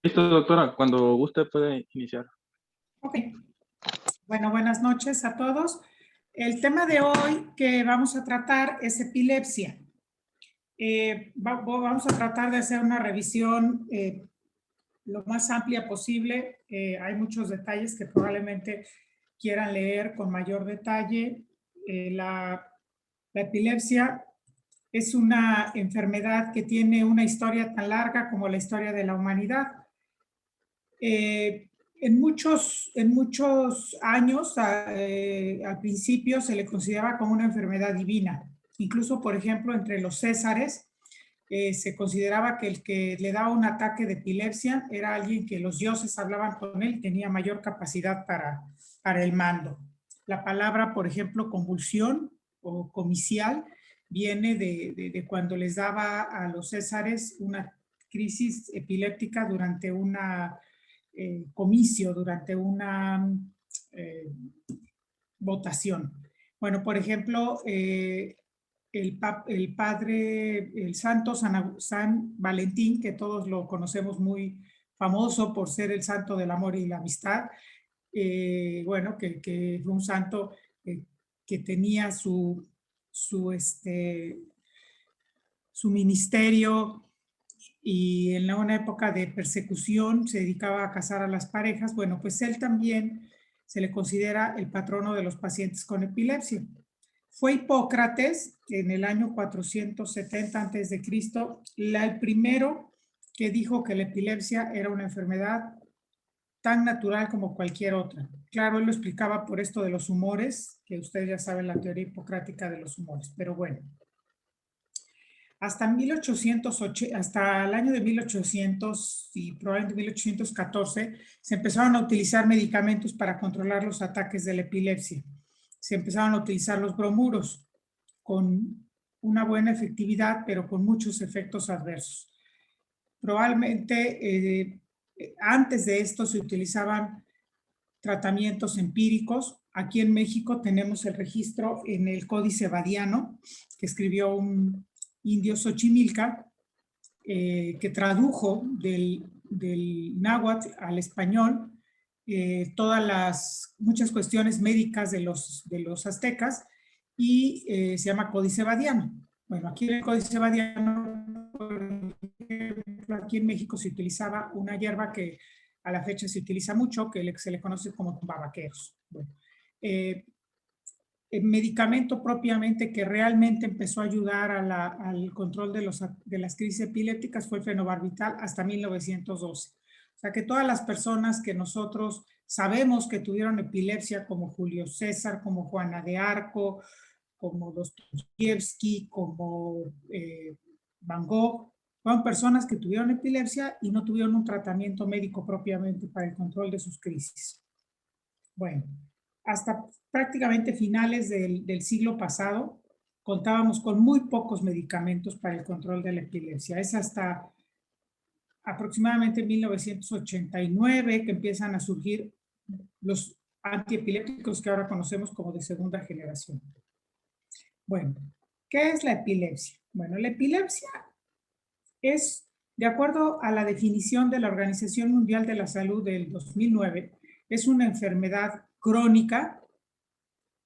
Listo, doctora. Cuando guste puede iniciar. Ok. Bueno, buenas noches a todos. El tema de hoy que vamos a tratar es epilepsia. Vamos a tratar de hacer una revisión lo más amplia posible. Hay muchos detalles que probablemente quieran leer con mayor detalle. La epilepsia es una enfermedad que tiene una historia tan larga como la historia de la humanidad. En muchos años, al principio se le consideraba como una enfermedad divina. Incluso, por ejemplo, entre los césares, se consideraba que el que le daba un ataque de epilepsia era alguien que los dioses hablaban con él, tenía mayor capacidad para el mando. La palabra, por ejemplo, convulsión o comicial, viene de cuando les daba a los césares una crisis epiléptica durante una comicio, durante una votación. Bueno, por ejemplo, el padre, el santo San Valentín, que todos lo conocemos muy famoso por ser el santo del amor y la amistad, bueno, que fue un santo que tenía su ministerio, y en una época de persecución se dedicaba a casar a las parejas. Bueno, pues él también se le considera el patrono de los pacientes con epilepsia. Fue Hipócrates, en el año 470 a.C., el primero que dijo que la epilepsia era una enfermedad tan natural como cualquier otra. Claro, él lo explicaba por esto de los humores, que ustedes ya saben la teoría hipocrática de los humores, pero bueno. Hasta el año de 1800 y probablemente 1814 se empezaron a utilizar medicamentos para controlar los ataques de la epilepsia. Se empezaron a utilizar los bromuros con una buena efectividad, pero con muchos efectos adversos. Probablemente antes de esto se utilizaban tratamientos empíricos. Aquí en México tenemos el registro en el Códice Badiano, que escribió un indio Xochimilca, que tradujo del náhuatl al español muchas cuestiones médicas de los aztecas, y se llama Códice Badiano. Bueno, aquí en el Códice Badiano, por ejemplo, aquí en México se utilizaba una hierba que a la fecha se utiliza mucho, que se le conoce como tumbabaqueros. Bueno, el medicamento propiamente que realmente empezó a ayudar al control de las crisis epilépticas fue el fenobarbital hasta 1912. O sea que todas las personas que nosotros sabemos que tuvieron epilepsia, como Julio César, como Juana de Arco, como Dostoyevsky, como Van Gogh, fueron personas que tuvieron epilepsia y no tuvieron un tratamiento médico propiamente para el control de sus crisis. Bueno, hasta prácticamente finales del siglo pasado, contábamos con muy pocos medicamentos para el control de la epilepsia. Es hasta aproximadamente 1989 que empiezan a surgir los antiepilépticos que ahora conocemos como de segunda generación. Bueno, ¿qué es la epilepsia? Bueno, la epilepsia es, de acuerdo a la definición de la Organización Mundial de la Salud del 2009, es una enfermedad crónica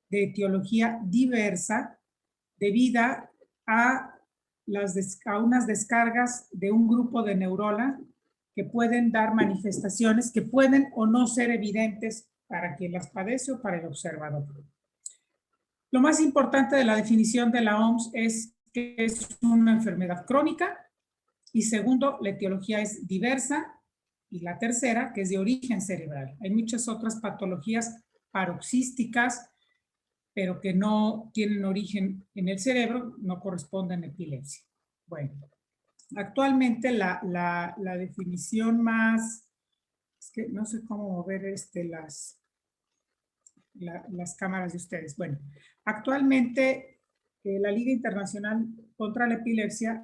de etiología diversa debida a unas descargas de un grupo de neuronas que pueden dar manifestaciones que pueden o no ser evidentes para quien las padece o para el observador. Lo más importante de la definición de la OMS es que es una enfermedad crónica, y segundo, la etiología es diversa, y la tercera, que es de origen cerebral. Hay muchas otras patologías paroxísticas, pero que no tienen origen en el cerebro, no corresponden a epilepsia. Bueno, actualmente la definición más, es que no sé cómo mover las cámaras de ustedes. Bueno, actualmente la Liga Internacional contra la Epilepsia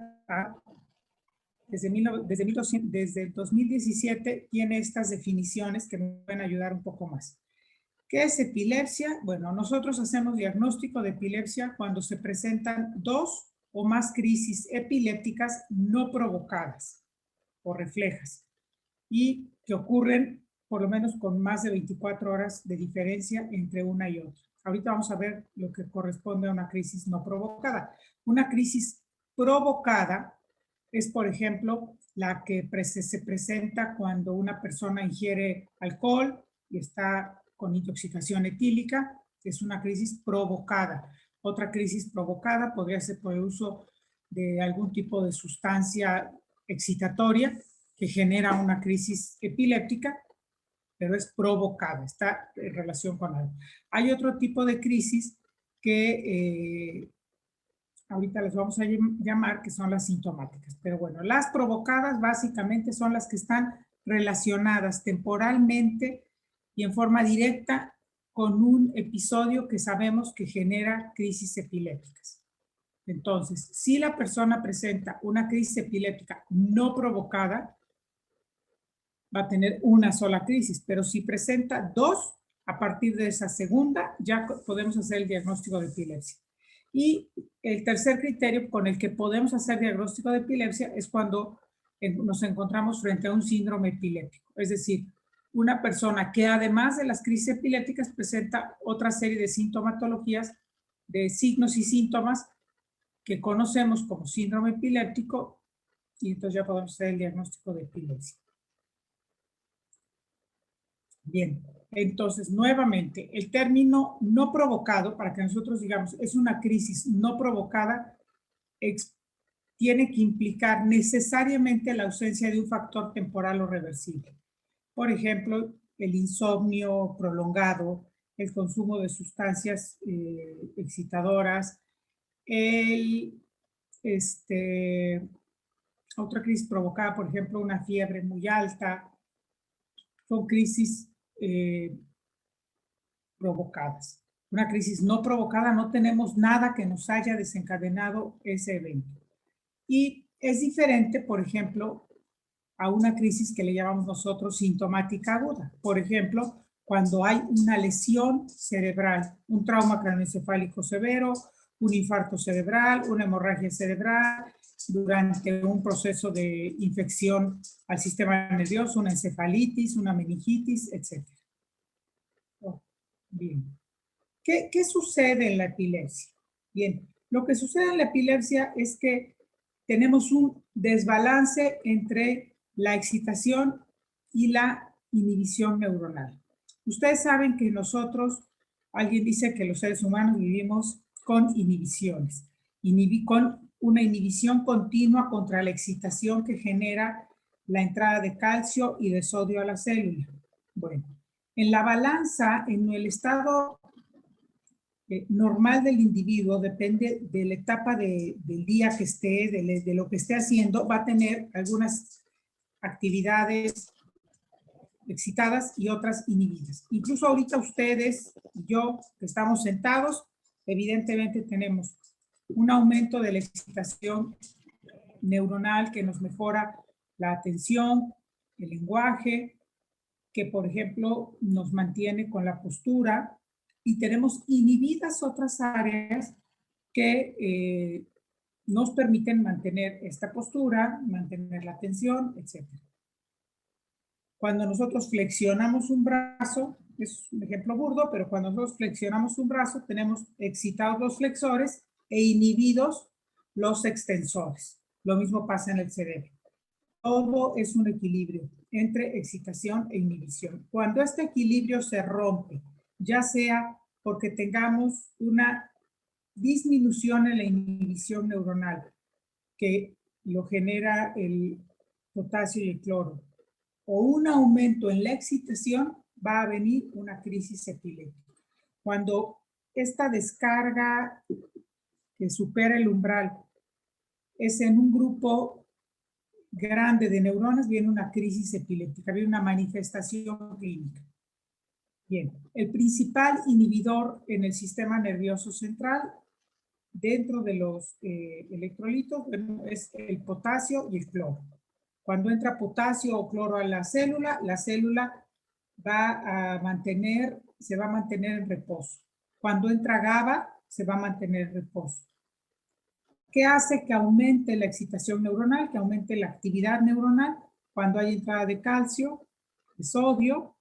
desde el 2017 tiene estas definiciones que me pueden ayudar un poco más. ¿Qué es epilepsia? Bueno, nosotros hacemos diagnóstico de epilepsia cuando se presentan 2 o más crisis epilépticas no provocadas o reflejas. y que ocurren por lo menos con más de 24 horas de diferencia entre una y otra. Ahorita vamos a ver lo que corresponde a una crisis no provocada. Una crisis provocada es, por ejemplo, la que se presenta cuando una persona ingiere alcohol y está con intoxicación etílica. Es una crisis provocada. Otra crisis provocada podría ser por el uso de algún tipo de sustancia excitatoria que genera una crisis epiléptica, pero es provocada, está en relación con algo. Hay otro tipo de crisis que ahorita les vamos a llamar que son las sintomáticas. Pero bueno, las provocadas básicamente son las que están relacionadas temporalmente y en forma directa con un episodio que sabemos que genera crisis epilépticas. Entonces, si la persona presenta una crisis epiléptica no provocada, va a tener una sola crisis, pero si presenta dos, a partir de esa segunda ya podemos hacer el diagnóstico de epilepsia. Y el tercer criterio con el que podemos hacer diagnóstico de epilepsia es cuando nos encontramos frente a un síndrome epiléptico, es decir, una persona que además de las crisis epilépticas presenta otra serie de sintomatologías, de signos y síntomas que conocemos como síndrome epiléptico, y entonces ya podemos hacer el diagnóstico de epilepsia. Bien, entonces nuevamente el término no provocado, para que nosotros digamos es una crisis no provocada, tiene que implicar necesariamente la ausencia de un factor temporal o reversible. Por ejemplo, el insomnio prolongado, el consumo de sustancias excitadoras, otra crisis provocada, por ejemplo, una fiebre muy alta, son crisis provocadas. Una crisis no provocada, no tenemos nada que nos haya desencadenado ese evento. Y es diferente, por ejemplo, a una crisis que le llamamos nosotros sintomática aguda. Por ejemplo, cuando hay una lesión cerebral, un trauma craneoencefálico severo, un infarto cerebral, una hemorragia cerebral, durante un proceso de infección al sistema nervioso, una encefalitis, una meningitis, etc. Bien. ¿Qué sucede en la epilepsia? Bien, lo que sucede en la epilepsia es que tenemos un desbalance entre la excitación y la inhibición neuronal. Ustedes saben que nosotros, alguien dice que los seres humanos vivimos con inhibiciones, con una inhibición continua contra la excitación que genera la entrada de calcio y de sodio a la célula. Bueno, en la balanza, en el estado normal del individuo, depende de la etapa del día que esté, de lo que esté haciendo, va a tener algunas actividades excitadas y otras inhibidas. Incluso ahorita ustedes y yo, que estamos sentados, evidentemente tenemos un aumento de la excitación neuronal que nos mejora la atención, el lenguaje, que por ejemplo nos mantiene con la postura, y tenemos inhibidas otras áreas que nos permiten mantener esta postura, mantener la atención, etc. Cuando nosotros flexionamos un brazo, es un ejemplo burdo, pero cuando nosotros flexionamos un brazo, tenemos excitados los flexores e inhibidos los extensores. Lo mismo pasa en el cerebro. Todo es un equilibrio entre excitación e inhibición. Cuando este equilibrio se rompe, ya sea porque tengamos una disminución en la inhibición neuronal, que lo genera el potasio y el cloro, o un aumento en la excitación, va a venir una crisis epiléptica. Cuando esta descarga que supera el umbral es en un grupo grande de neuronas, viene una crisis epiléptica, viene una manifestación clínica. Bien, el principal inhibidor en el sistema nervioso central dentro de los electrolitos, bueno, es el potasio y el cloro. Cuando entra potasio o cloro a la célula se va a mantener en reposo. Cuando entra GABA, se va a mantener en reposo. ¿Qué hace que aumente la excitación neuronal, que aumente la actividad neuronal? cuando hay entrada de calcio, de sodio,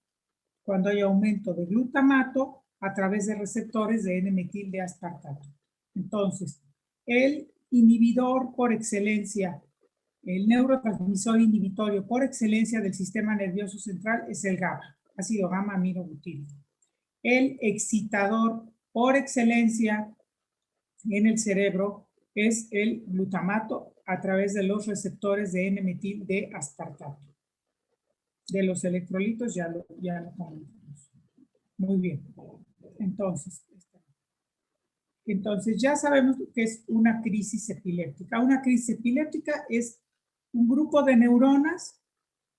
cuando hay aumento de glutamato a través de receptores de N-metil de aspartato. Entonces, el inhibidor por excelencia, el neurotransmisor inhibitorio por excelencia del sistema nervioso central es el GABA, ácido gamma aminobutírico. El excitador por excelencia en el cerebro es el glutamato a través de los receptores de N-metil de aspartato. De los electrolitos ya lo comentamos. Muy bien. Entonces ya sabemos que es una crisis epiléptica. Una crisis epiléptica es un grupo de neuronas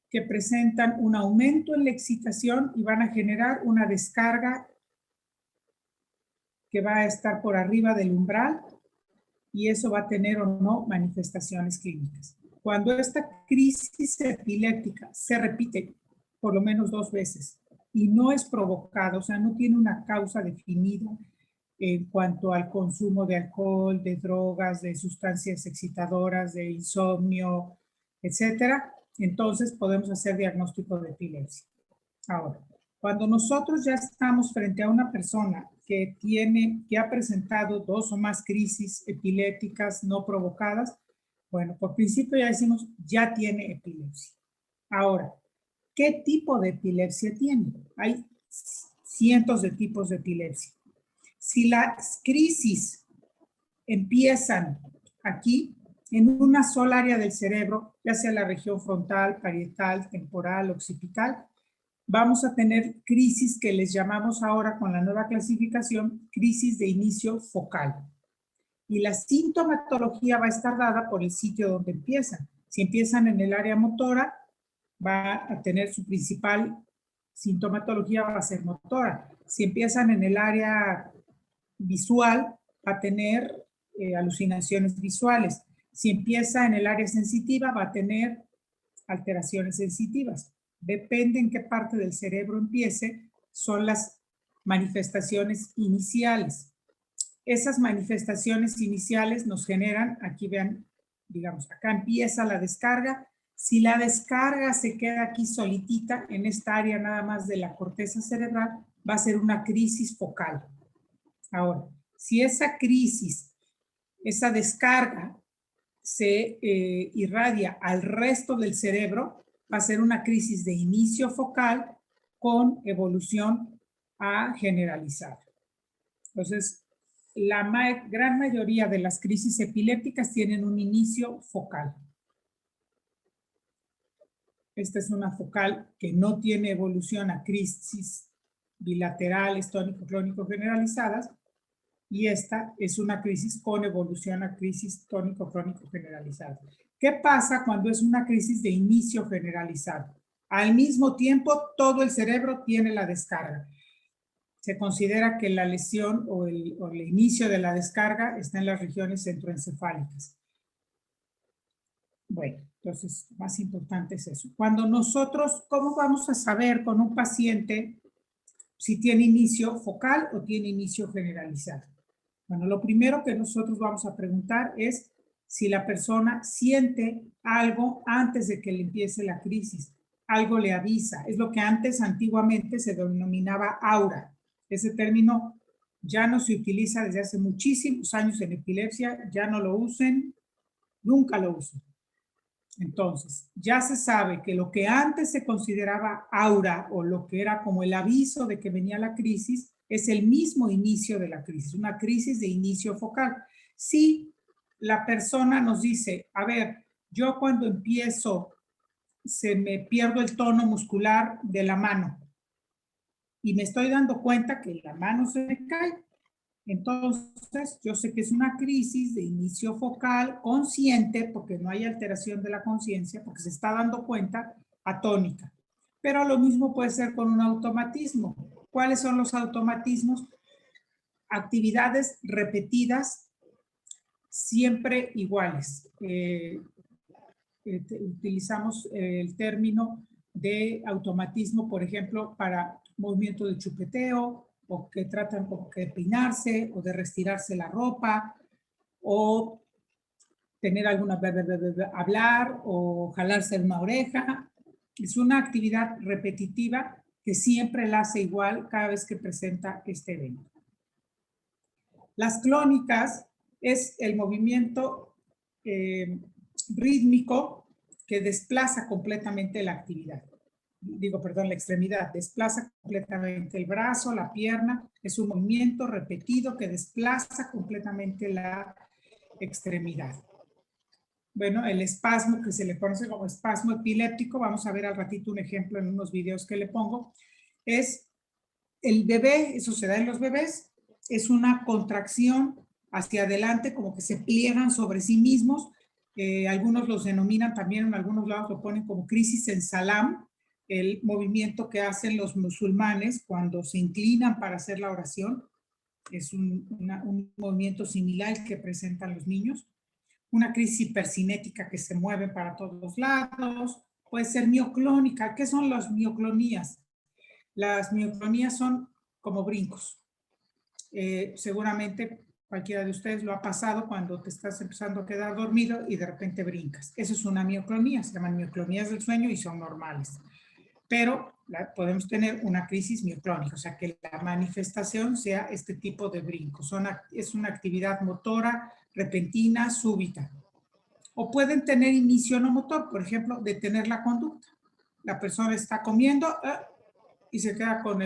que presentan un aumento en la excitación y van a generar una descarga que va a estar por arriba del umbral y eso va a tener o no manifestaciones clínicas. Cuando esta crisis epiléptica se repite por lo menos 2 veces y no es provocada, o sea, no tiene una causa definida en cuanto al consumo de alcohol, de drogas, de sustancias excitadoras, de insomnio, etcétera, entonces podemos hacer diagnóstico de epilepsia. Ahora, cuando nosotros ya estamos frente a una persona que ha presentado 2 o más crisis epilépticas no provocadas, bueno, por principio ya decimos, ya tiene epilepsia. Ahora, ¿qué tipo de epilepsia tiene? Hay cientos de tipos de epilepsia. Si las crisis empiezan aquí, en una sola área del cerebro, ya sea la región frontal, parietal, temporal, occipital, vamos a tener crisis que les llamamos ahora con la nueva clasificación, crisis de inicio focal. Y la sintomatología va a estar dada por el sitio donde empiezan. Si empiezan en el área motora, va a tener su principal sintomatología, va a ser motora. Si empiezan en el área visual, va a tener alucinaciones visuales. Si empieza en el área sensitiva, va a tener alteraciones sensitivas. Depende en qué parte del cerebro empiece, son las manifestaciones iniciales. Esas manifestaciones iniciales nos generan, aquí vean, digamos, acá empieza la descarga. Si la descarga se queda aquí solitita, en esta área nada más de la corteza cerebral, va a ser una crisis focal. Ahora, si esa crisis, esa descarga se irradia al resto del cerebro, va a ser una crisis de inicio focal con evolución a generalizar. Entonces, la gran mayoría de las crisis epilépticas tienen un inicio focal. Esta es una focal que no tiene evolución a crisis bilaterales, tónico-clónico generalizadas, y esta es una crisis con evolución a crisis tónico-crónico generalizada. ¿Qué pasa cuando es una crisis de inicio generalizado? Al mismo tiempo, todo el cerebro tiene la descarga. Se considera que la lesión o el inicio de la descarga está en las regiones centroencefálicas. Bueno, entonces, más importante es eso. Cuando nosotros, ¿cómo vamos a saber con un paciente si tiene inicio focal o tiene inicio generalizado? Bueno, lo primero que nosotros vamos a preguntar es si la persona siente algo antes de que le empiece la crisis. Algo le avisa. Es lo que antes, antiguamente, se denominaba aura. Ese término ya no se utiliza desde hace muchísimos años en epilepsia. Ya no lo usen, nunca lo usen. Entonces, ya se sabe que lo que antes se consideraba aura o lo que era como el aviso de que venía la crisis es el mismo inicio de la crisis, una crisis de inicio focal. Si la persona nos dice, a ver, yo cuando empiezo se me pierdo el tono muscular de la mano y me estoy dando cuenta que la mano se me cae. Entonces, yo sé que es una crisis de inicio focal consciente, porque no hay alteración de la conciencia, porque se está dando cuenta atónica. Pero lo mismo puede ser con un automatismo. ¿Cuáles son los automatismos? Actividades repetidas, siempre iguales. Utilizamos el término de automatismo, por ejemplo, para movimiento de chupeteo, o que tratan como que de peinarse o de retirarse la ropa, o tener alguna, hablar o jalarse una oreja. Es una actividad repetitiva que siempre la hace igual cada vez que presenta este evento. Las clónicas es el movimiento rítmico que desplaza completamente la actividad. La extremidad, desplaza completamente el brazo, la pierna, es un movimiento repetido que desplaza completamente la extremidad. Bueno, el espasmo, que se le conoce como espasmo epiléptico, vamos a ver al ratito un ejemplo en unos videos que le pongo, es el bebé, eso se da en los bebés, es una contracción hacia adelante, como que se pliegan sobre sí mismos. Algunos los denominan también, en algunos lados lo ponen como crisis en salam, el movimiento que hacen los musulmanes cuando se inclinan para hacer la oración. Es un movimiento similar que presentan los niños. Una crisis hipercinética que se mueve para todos los lados. Puede ser mioclónica. ¿Qué son las mioclonías? Las mioclonías son como brincos. Seguramente cualquiera de ustedes lo ha pasado cuando te estás empezando a quedar dormido y de repente brincas. Eso es una mioclonía, se llaman mioclonías del sueño y son normales. Pero podemos tener una crisis mioclónica, o sea que la manifestación sea este tipo de brincos. Es una actividad motora, repentina, súbita. O pueden tener inicio no motor, por ejemplo, detener la conducta. La persona está comiendo y se queda con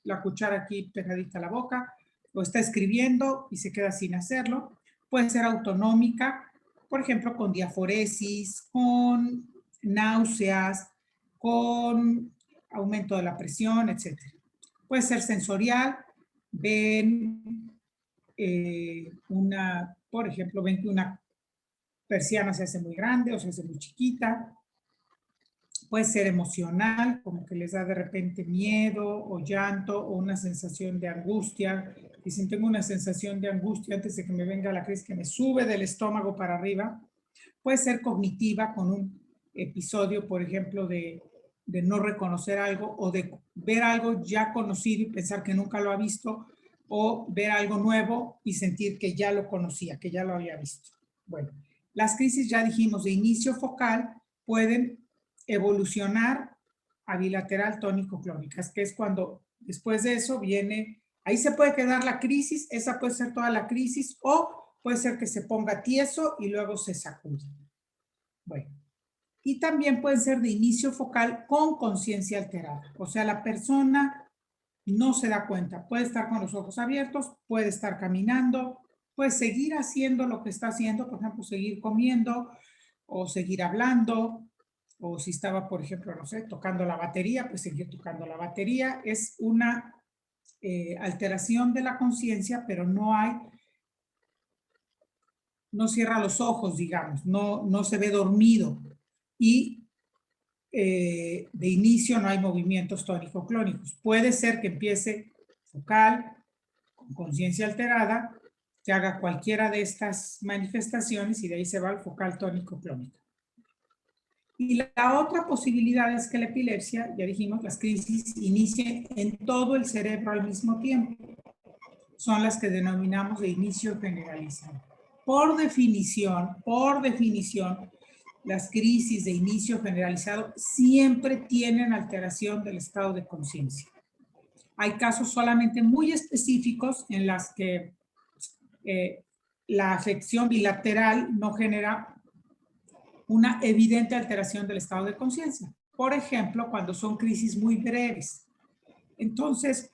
la cuchara aquí pegadita a la boca, o está escribiendo y se queda sin hacerlo. Puede ser autonómica, por ejemplo, con diaforesis, con náuseas, con aumento de la presión, etc. Puede ser sensorial, ven por ejemplo, ven que una persiana se hace muy grande o se hace muy chiquita. Puede ser emocional, como que les da de repente miedo o llanto o una sensación de angustia. Dicen, tengo una sensación de angustia antes de que me venga la crisis que me sube del estómago para arriba. Puede ser cognitiva con un episodio, por ejemplo, de no reconocer algo o de ver algo ya conocido y pensar que nunca lo ha visto, o ver algo nuevo y sentir que ya lo conocía, que ya lo había visto. Bueno, las crisis, ya dijimos, de inicio focal pueden evolucionar a bilateral tónico-clónicas, que es cuando después de eso viene, ahí se puede quedar la crisis, esa puede ser toda la crisis, o puede ser que se ponga tieso y luego se sacude. Bueno, y también pueden ser de inicio focal con conciencia alterada, o sea, la persona no se da cuenta, puede estar con los ojos abiertos, puede estar caminando, puede seguir haciendo lo que está haciendo, por ejemplo, seguir comiendo o seguir hablando, o si estaba, por ejemplo, no sé, tocando la batería, pues seguir tocando la batería. Es una alteración de la conciencia, pero no cierra los ojos, digamos, no se ve dormido. Y de inicio no hay movimientos tónico-clónicos. Puede ser que empiece focal, con conciencia alterada, que haga cualquiera de estas manifestaciones y de ahí se va al focal tónico-clónico. Y la otra posibilidad es que la epilepsia, ya dijimos, las crisis inicien en todo el cerebro al mismo tiempo. Son las que denominamos de inicio generalizado. Por definición, las crisis de inicio generalizado siempre tienen alteración del estado de conciencia. Hay casos solamente muy específicos en las que la afección bilateral no genera una evidente alteración del estado de conciencia. Por ejemplo, cuando son crisis muy breves. Entonces,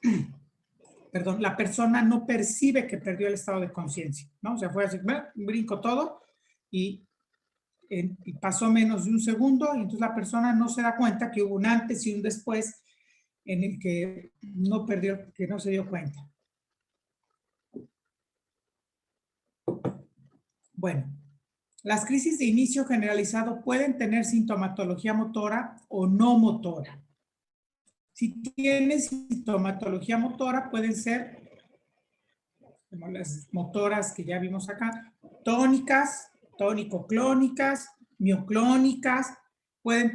la persona no percibe que perdió el estado de conciencia, ¿no? O sea, fue así, brinco todo y pasó menos de un segundo y entonces la persona no se da cuenta que hubo un antes y un después en el que no se dio cuenta. Bueno, las crisis de inicio generalizado pueden tener sintomatología motora o no motora. Si tienen sintomatología motora, pueden ser, como las motoras que ya vimos acá, tónicas, tónico-clónicas, mioclónicas, pueden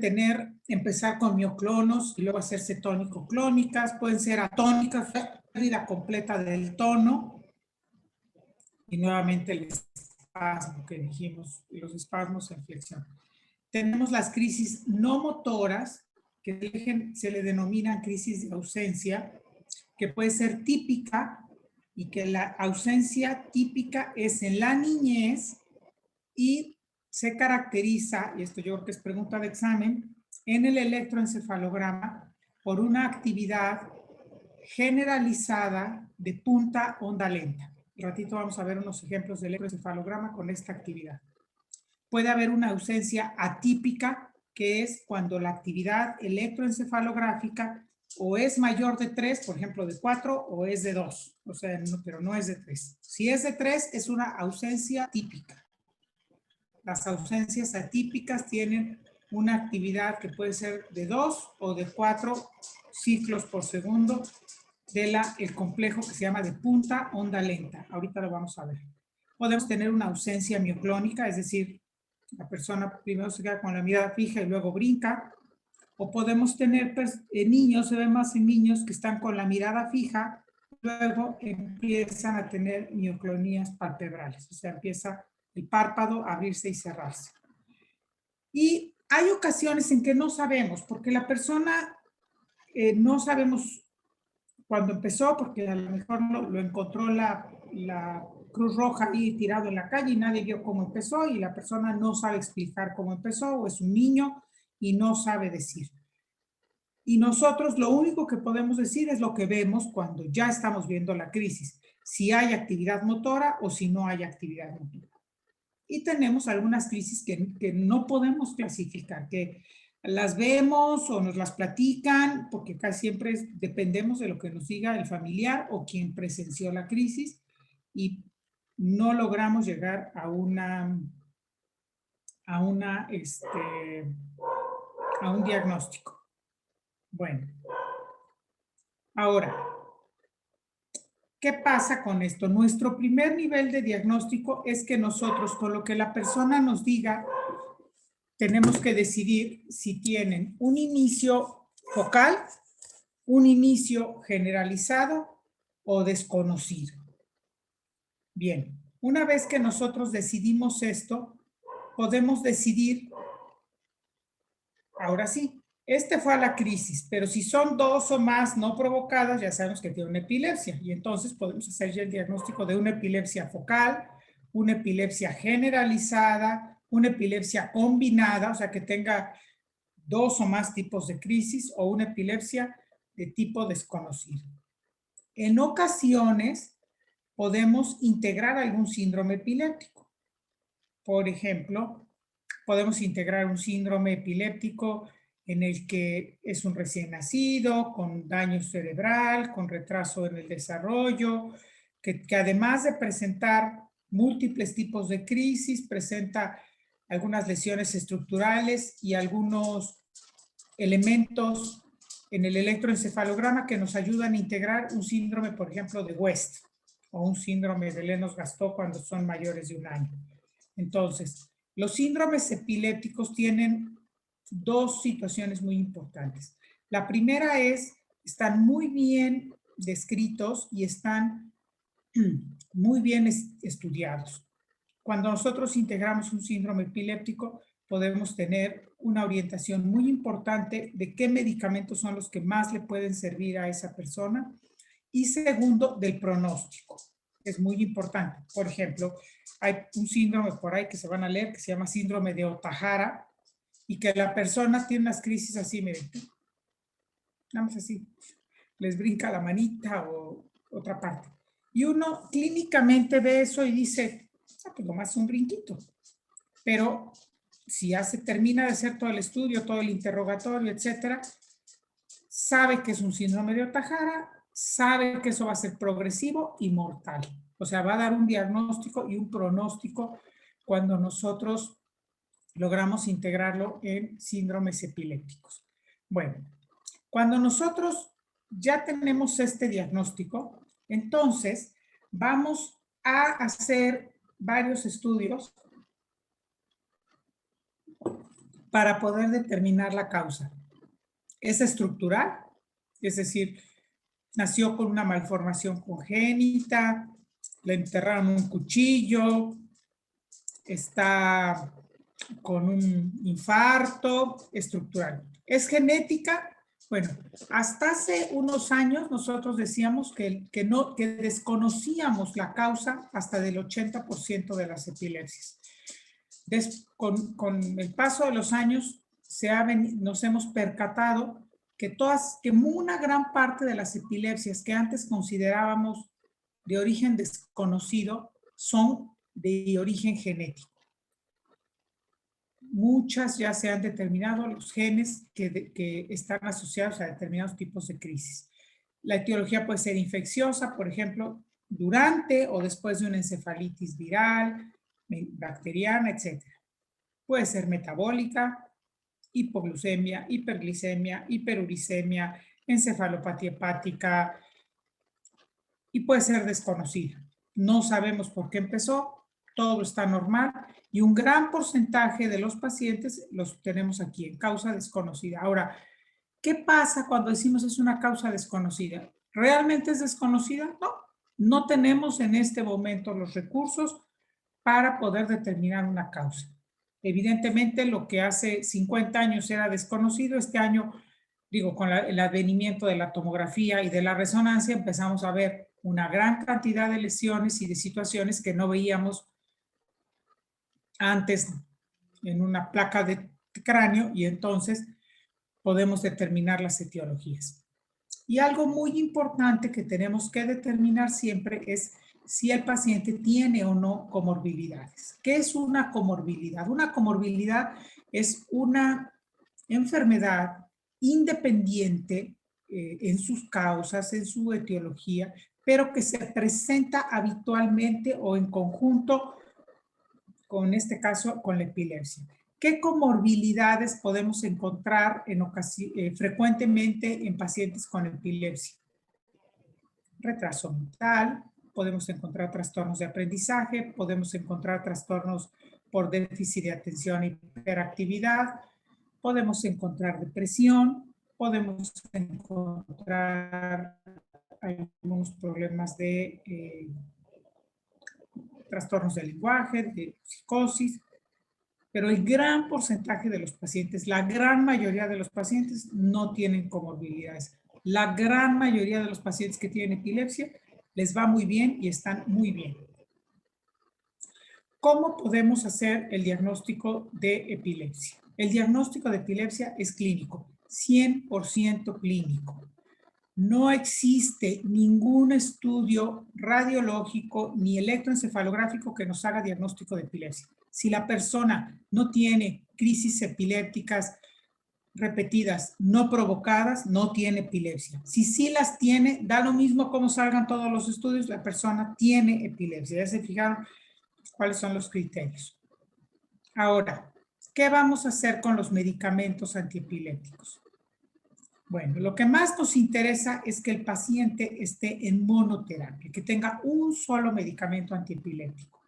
empezar con mioclonos y luego hacerse tónico-clónicas, pueden ser atónicas, pérdida completa del tono, y nuevamente el espasmo que dijimos, los espasmos en flexión. Tenemos las crisis no motoras, que se le denominan crisis de ausencia, que puede ser típica y que la ausencia típica es en la niñez y se caracteriza, y esto yo creo que es pregunta de examen, en el electroencefalograma por una actividad generalizada de punta onda lenta. Un ratito vamos a ver unos ejemplos de electroencefalograma con esta actividad. Puede haber una ausencia atípica, que es cuando la actividad electroencefalográfica o es mayor de 3, por ejemplo, de 4, o es de 2, o sea, no, pero no es de 3. Si es de 3, es una ausencia típica. Las ausencias atípicas tienen una actividad que puede ser de 2 o de 4 ciclos por segundo del complejo que se llama de punta onda lenta. Ahorita lo vamos a ver. Podemos tener una ausencia mioclónica, es decir, la persona primero se queda con la mirada fija y luego brinca. O podemos tener niños, se ve más en niños que están con la mirada fija, luego empiezan a tener mioclonías palpebrales, o sea, empieza el párpado a abrirse y cerrarse. Y hay ocasiones en que no sabemos, porque la persona no sabemos cuándo empezó, porque a lo mejor lo encontró la Cruz Roja ahí tirado en la calle y nadie vio cómo empezó y la persona no sabe explicar cómo empezó, o es un niño y no sabe decir. Y nosotros lo único que podemos decir es lo que vemos cuando ya estamos viendo la crisis, si hay actividad motora o si no hay actividad motora. Y tenemos algunas crisis que no podemos clasificar, que las vemos o nos las platican, porque casi siempre dependemos de lo que nos diga el familiar o quien presenció la crisis y no logramos llegar a un diagnóstico. Bueno, ahora, ¿qué pasa con esto? Nuestro primer nivel de diagnóstico es que nosotros, con lo que la persona nos diga, tenemos que decidir si tienen un inicio focal, un inicio generalizado o desconocido. Bien, una vez que nosotros decidimos esto, podemos decidir, ahora sí, fue a la crisis, pero si son 2 o más no provocadas, ya sabemos que tiene una epilepsia y entonces podemos hacer ya el diagnóstico de una epilepsia focal, una epilepsia generalizada, una epilepsia combinada, o sea que tenga 2 o más tipos de crisis, o una epilepsia de tipo desconocido. En ocasiones podemos integrar algún síndrome epiléptico. Por ejemplo, podemos integrar un síndrome epiléptico en el que es un recién nacido, con daño cerebral, con retraso en el desarrollo, que además de presentar múltiples tipos de crisis, presenta algunas lesiones estructurales y algunos elementos en el electroencefalograma que nos ayudan a integrar un síndrome, por ejemplo, de West o un síndrome de Lennox-Gastaut cuando son mayores de 1 año. Entonces, los síndromes epilépticos tienen 2 situaciones muy importantes. La primera están muy bien descritos y están muy bien estudiados. Cuando nosotros integramos un síndrome epiléptico, podemos tener una orientación muy importante de qué medicamentos son los que más le pueden servir a esa persona. Y segundo, del pronóstico. Es muy importante. Por ejemplo, hay un síndrome por ahí que se van a leer que se llama síndrome de Ohtahara y que la persona tiene unas crisis así, miren, nada más así, les brinca la manita o otra parte. Y uno clínicamente ve eso y dice, pues nomás un brinquito. Pero si termina de hacer todo el estudio, todo el interrogatorio, etcétera, sabe que es un síndrome de Ohtahara, sabe que eso va a ser progresivo y mortal. O sea, va a dar un diagnóstico y un pronóstico cuando nosotros logramos integrarlo en síndromes epilépticos. Bueno, cuando nosotros ya tenemos este diagnóstico, entonces vamos a hacer varios estudios para poder determinar la causa. Es estructural, es decir, nació con una malformación congénita, le enterraron un cuchillo, está con un infarto estructural. ¿Es genética? Bueno, hasta hace unos años nosotros decíamos que desconocíamos la causa hasta del 80% de las epilepsias. Con el paso de los años nos hemos percatado que una gran parte de las epilepsias que antes considerábamos de origen desconocido son de origen genético. Muchas ya se han determinado los genes que están asociados a determinados tipos de crisis. La etiología puede ser infecciosa, por ejemplo, durante o después de una encefalitis viral, bacteriana, etc. Puede ser metabólica, hipoglucemia, hiperglicemia, hiperuricemia, encefalopatía hepática, y puede ser desconocida. No sabemos por qué empezó, todo está normal y un gran porcentaje de los pacientes los tenemos aquí en causa desconocida. Ahora, ¿qué pasa cuando decimos es una causa desconocida? ¿Realmente es desconocida? No, no tenemos en este momento los recursos para poder determinar una causa. Evidentemente, lo que hace 50 años era desconocido, este año, con el advenimiento de la tomografía y de la resonancia, empezamos a ver una gran cantidad de lesiones y de situaciones que no veíamos antes en una placa de cráneo y entonces podemos determinar las etiologías. Y algo muy importante que tenemos que determinar siempre es si el paciente tiene o no comorbilidades. ¿Qué es una comorbilidad? Una comorbilidad es una enfermedad independiente en sus causas, en su etiología, pero que se presenta habitualmente o en conjunto con este caso, con la epilepsia. ¿Qué comorbilidades podemos encontrar frecuentemente en pacientes con epilepsia? Retraso mental, podemos encontrar trastornos de aprendizaje, podemos encontrar trastornos por déficit de atención y hiperactividad, podemos encontrar depresión, podemos encontrar algunos problemas de trastornos del lenguaje, de psicosis, pero el gran porcentaje de los pacientes, la gran mayoría de los pacientes no tienen comorbilidades. La gran mayoría de los pacientes que tienen epilepsia les va muy bien y están muy bien. ¿Cómo podemos hacer el diagnóstico de epilepsia? El diagnóstico de epilepsia es clínico, 100% clínico. No existe ningún estudio radiológico ni electroencefalográfico que nos haga diagnóstico de epilepsia. Si la persona no tiene crisis epilépticas repetidas, no provocadas, no tiene epilepsia. Si sí las tiene, da lo mismo cómo salgan todos los estudios, la persona tiene epilepsia. Ya se fijaron cuáles son los criterios. Ahora, ¿qué vamos a hacer con los medicamentos antiepilépticos? Bueno, lo que más nos interesa es que el paciente esté en monoterapia, que tenga un solo medicamento antiepiléptico,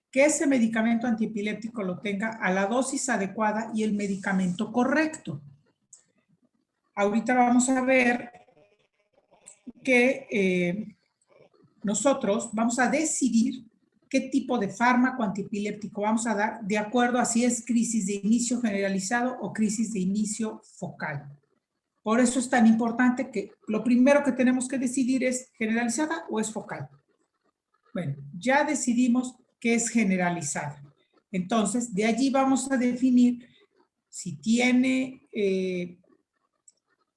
que ese medicamento antiepiléptico lo tenga a la dosis adecuada y el medicamento correcto. Ahorita vamos a ver que nosotros vamos a decidir qué tipo de fármaco antiepiléptico vamos a dar de acuerdo a si es crisis de inicio generalizado o crisis de inicio focal. Por eso es tan importante que lo primero que tenemos que decidir es generalizada o es focal. Bueno, ya decidimos que es generalizada. Entonces, de allí vamos a definir si tiene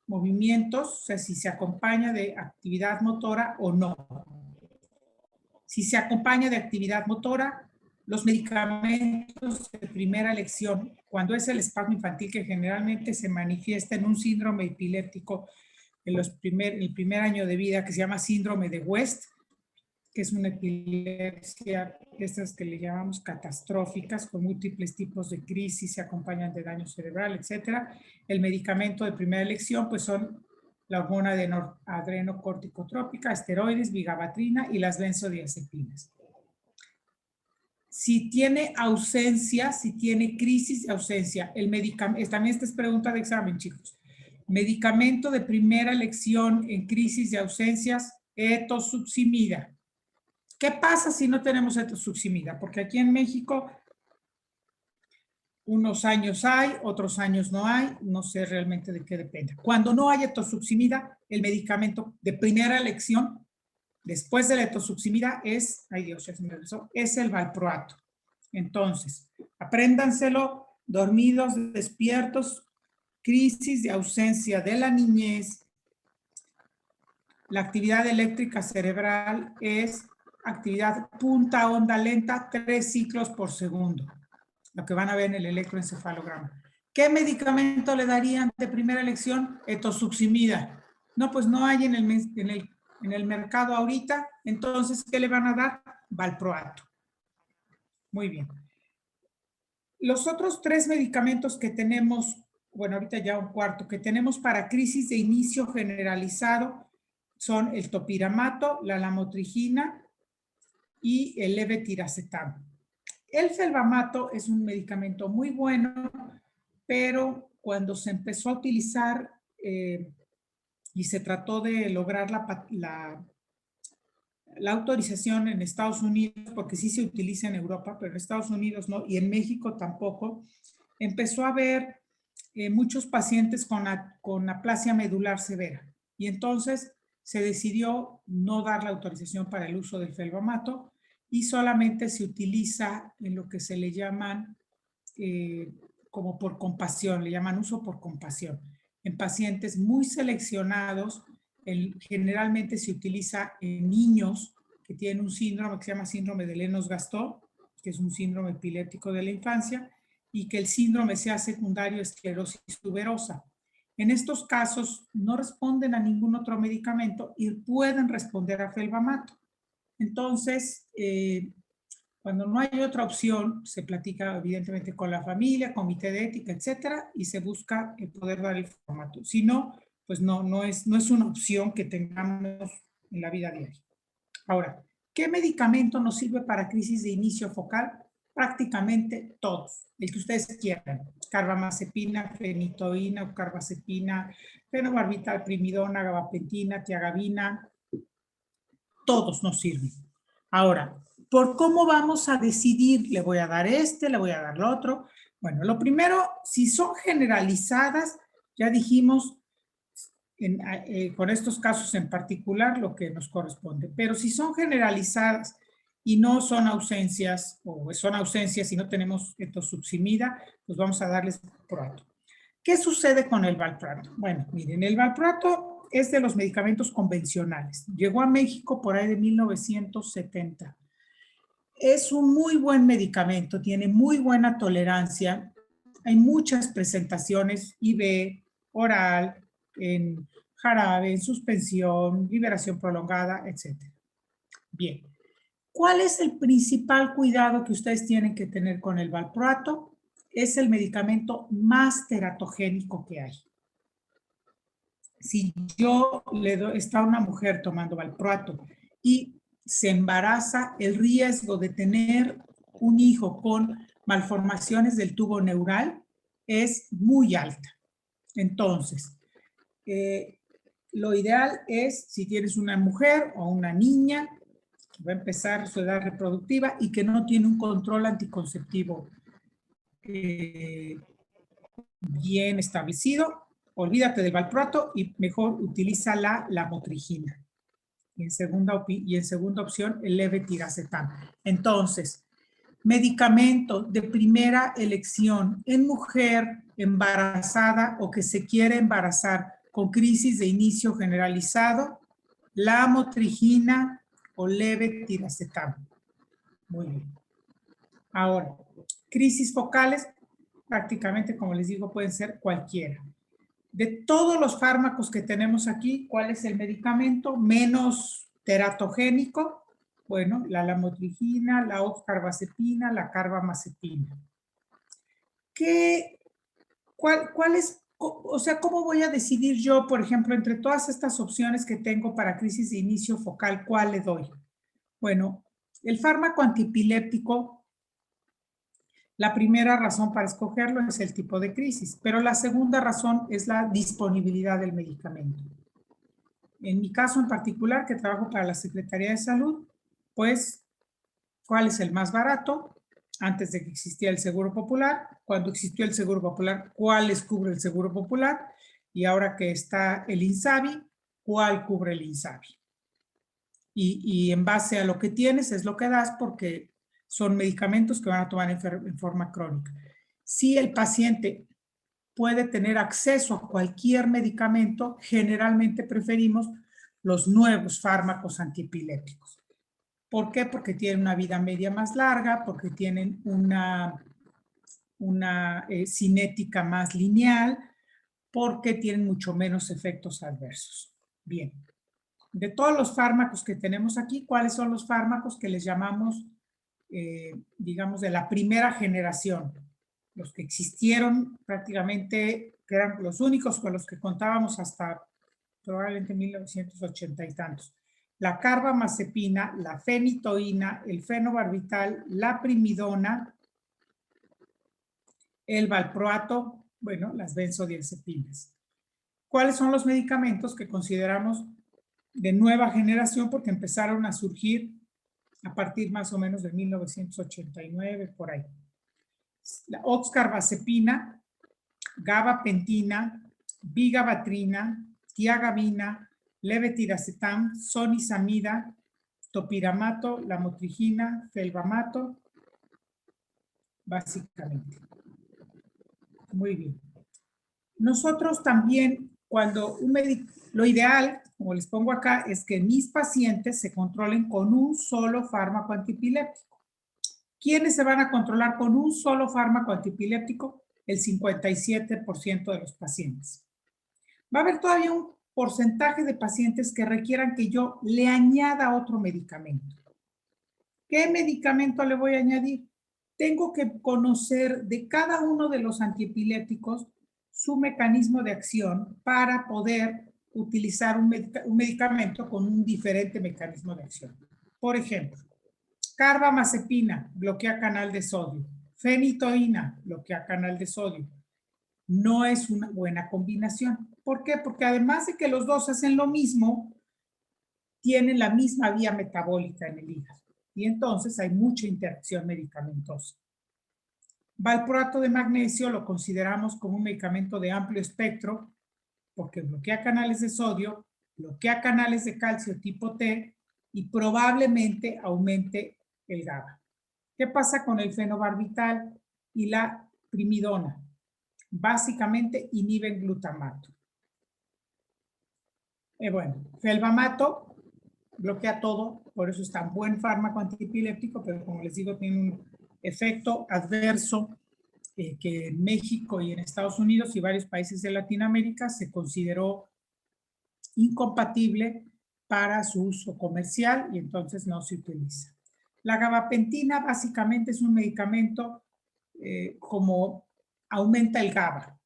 movimientos, o sea, si se acompaña de actividad motora o no. Si se acompaña de actividad motora, los medicamentos de primera elección, cuando es el espasmo infantil que generalmente se manifiesta en un síndrome epiléptico en el primer año de vida, que se llama síndrome de West, que es una epilepsia, estas que le llamamos catastróficas, con múltiples tipos de crisis, se acompañan de daño cerebral, etc. El medicamento de primera elección, pues son la hormona de adrenocorticotrópica, esteroides, vigabatrina y las benzodiazepinas. Si tiene ausencia, si tiene crisis de ausencia, el medicamento, también esta es pregunta de examen, chicos. Medicamento de primera elección en crisis de ausencias, etosuximida. ¿Qué pasa si no tenemos etosuximida? Porque aquí en México Unos años hay, otros años no hay, no sé realmente de qué depende. Cuando no hay etosuximida, el medicamento de primera elección, después de la etosuximida, es, ay Dios, ya se me olvidó, es el valproato. Entonces, apréndanselo, dormidos, despiertos, crisis de ausencia de la niñez. La actividad eléctrica cerebral es actividad punta onda lenta, 3 ciclos por segundo, lo que van a ver en el electroencefalograma. ¿Qué medicamento le darían de primera elección? Etosuximida. No, pues no hay en el mercado ahorita, entonces, ¿qué le van a dar? Valproato. Muy bien. Los otros 3 medicamentos que tenemos, bueno, ahorita ya un cuarto, que tenemos para crisis de inicio generalizado son el topiramato, la lamotrigina y el levetiracetam. El felbamato es un medicamento muy bueno, pero cuando se empezó a utilizar y se trató de lograr la autorización en Estados Unidos, porque sí se utiliza en Europa, pero en Estados Unidos no, y en México tampoco, empezó a haber muchos pacientes con aplasia medular severa. Y entonces se decidió no dar la autorización para el uso del felbamato y solamente se utiliza en lo que se le llaman como por compasión, le llaman uso por compasión. En pacientes muy seleccionados, generalmente se utiliza en niños que tienen un síndrome que se llama síndrome de Lennox-Gastaut, que es un síndrome epiléptico de la infancia, y que el síndrome sea secundario a esclerosis tuberosa. En estos casos no responden a ningún otro medicamento y pueden responder a felbamato. Entonces, cuando no hay otra opción, se platica evidentemente con la familia, comité de ética, etcétera, y se busca poder dar el felbamato. Si no, pues no es una opción que tengamos en la vida diaria. Ahora, ¿qué medicamento nos sirve para crisis de inicio focal? Prácticamente todos, el que ustedes quieran. Carbamazepina, fenitoína, carbazepina, fenobarbital, primidona, gabapentina, tiagabina, todos nos sirven. Ahora, ¿por cómo vamos a decidir? Le voy a dar este, le voy a dar lo otro. Bueno, lo primero, si son generalizadas, ya dijimos, con estos casos en particular lo que nos corresponde. Pero si son generalizadas y no son ausencias, o son ausencias y no tenemos etosuximida, pues vamos a darles valproato. ¿Qué sucede con el valproato? Bueno, miren, el valproato es de los medicamentos convencionales. Llegó a México por ahí de 1970. Es un muy buen medicamento, tiene muy buena tolerancia. Hay muchas presentaciones, IV, oral, en jarabe, en suspensión, liberación prolongada, etc. Bien, ¿cuál es el principal cuidado que ustedes tienen que tener con el valproato? Es el medicamento más teratogénico que hay. Si yo le doy, está una mujer tomando valproato y se embaraza, el riesgo de tener un hijo con malformaciones del tubo neural es muy alta. Entonces, lo ideal es, si tienes una mujer o una niña que va a empezar su edad reproductiva y que no tiene un control anticonceptivo bien establecido, olvídate del valproato y mejor utiliza la lamotrigina. Y en segunda opción, el levetiracetam. Entonces, medicamento de primera elección en mujer embarazada o que se quiere embarazar con crisis de inicio generalizado, lamotrigina o levetiracetam. Muy bien. Ahora, crisis focales, prácticamente, como les digo, pueden ser cualquiera. De todos los fármacos que tenemos aquí, ¿cuál es el medicamento menos teratogénico? Bueno, la lamotrigina, la oxcarbazepina, la carbamazepina. ¿Cuál es, o sea, cómo voy a decidir yo, por ejemplo, entre todas estas opciones que tengo para crisis de inicio focal, cuál le doy? Bueno, el fármaco antiepiléptico, la primera razón para escogerlo es el tipo de crisis, pero la segunda razón es la disponibilidad del medicamento. En mi caso en particular, que trabajo para la Secretaría de Salud, pues, ¿cuál es el más barato? antes de que existiera el Seguro Popular, cuando existió el Seguro Popular, cuáles cubre el Seguro Popular, y ahora que está el INSABI, cuál cubre el INSABI. Y en base a lo que tienes es lo que das, porque son medicamentos que van a tomar en forma crónica. Si el paciente puede tener acceso a cualquier medicamento, generalmente preferimos los nuevos fármacos antiepilépticos. ¿Por qué? Porque tienen una vida media más larga, porque tienen una cinética más lineal, porque tienen mucho menos efectos adversos. Bien. De todos los fármacos que tenemos aquí, ¿cuáles son los fármacos que les llamamos, digamos, de la primera generación? Los que existieron prácticamente, que eran los únicos con los que contábamos hasta probablemente 1980 y tantos. La carbamazepina, la fenitoína, el fenobarbital, la primidona, el valproato, bueno, las benzodiazepinas. ¿Cuáles son los medicamentos que consideramos de nueva generación? Porque empezaron a surgir a partir más o menos de 1989, por ahí. La oxcarbazepina, gabapentina, vigabatrina, tiagabina, levetiracetam, sonizamida, topiramato, lamotrigina, felbamato, básicamente. Muy bien. Nosotros también, cuando un médico, lo ideal, como les pongo acá, es que mis pacientes se controlen con un solo fármaco antiepiléptico. ¿Quiénes se van a controlar con un solo fármaco antiepiléptico? El 57% de los pacientes. Va a haber todavía un porcentaje de pacientes que requieran que yo le añada otro medicamento. ¿Qué medicamento le voy a añadir? Tengo que conocer de cada uno de los antiepilépticos su mecanismo de acción para poder utilizar un medicamento con un diferente mecanismo de acción. Por ejemplo, carbamazepina bloquea canal de sodio, fenitoína bloquea canal de sodio. No es una buena combinación. ¿Por qué? Porque además de que los dos hacen lo mismo, tienen la misma vía metabólica en el hígado. Y entonces hay mucha interacción medicamentosa. Valproato de magnesio lo consideramos como un medicamento de amplio espectro porque bloquea canales de sodio, bloquea canales de calcio tipo T y probablemente aumente el GABA. ¿Qué pasa con el fenobarbital y la primidona? Básicamente inhiben glutamato. Bueno, felbamato bloquea todo, por eso es tan buen fármaco antiepiléptico, pero como les digo, tiene un efecto adverso que en México y en Estados Unidos y varios países de Latinoamérica se consideró incompatible para su uso comercial y entonces no se utiliza. La gabapentina básicamente es un medicamento como aumenta el GABA.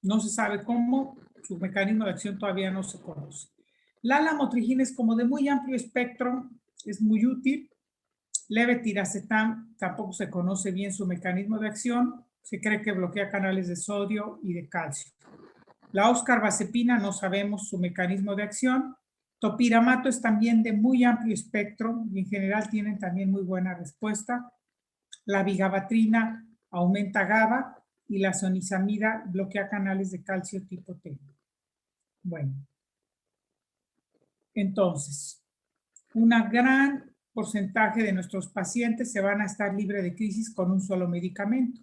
No se sabe cómo, su mecanismo de acción todavía no se conoce. La lamotrigina es como de muy amplio espectro, es muy útil. Levetiracetam tampoco se conoce bien su mecanismo de acción, se cree que bloquea canales de sodio y de calcio. La oxcarbazepina no sabemos su mecanismo de acción. Topiramato es también de muy amplio espectro y en general tienen también muy buena respuesta. La vigabatrina aumenta GABA y la sonizamida bloquea canales de calcio tipo T. Bueno, entonces, una gran porcentaje de nuestros pacientes se van a estar libres de crisis con un solo medicamento.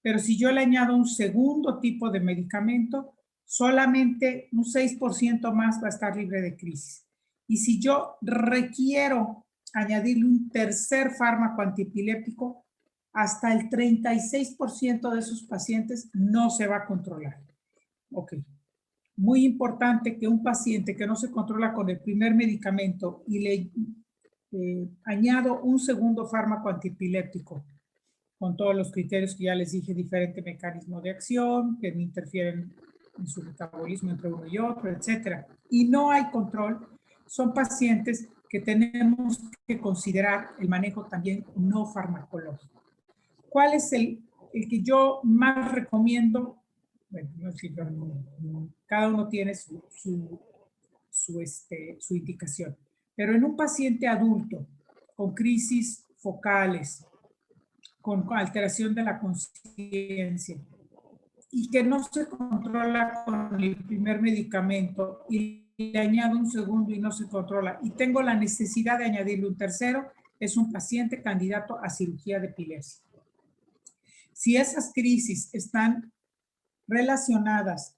Pero si yo le añado un segundo tipo de medicamento, solamente un 6% más va a estar libre de crisis. Y si yo requiero añadirle un tercer fármaco antiepiléptico, hasta el 36% de esos pacientes no se va a controlar. Ok. Muy importante que un paciente que no se controla con el primer medicamento y le añado un segundo fármaco antiepiléptico con todos los criterios que ya les dije, diferente mecanismo de acción, que no interfieren en su metabolismo entre uno y otro, etcétera. Y no hay control, son pacientes que tenemos que considerar el manejo también no farmacológico. ¿Cuál es el que yo más recomiendo? Bueno, no es que yo recomiendo. Cada uno tiene su indicación. Pero en un paciente adulto con crisis focales, con alteración de la conciencia y que no se controla con el primer medicamento y le añado un segundo y no se controla y tengo la necesidad de añadirle un tercero, es un paciente candidato a cirugía de epilepsia. Si esas crisis están relacionadas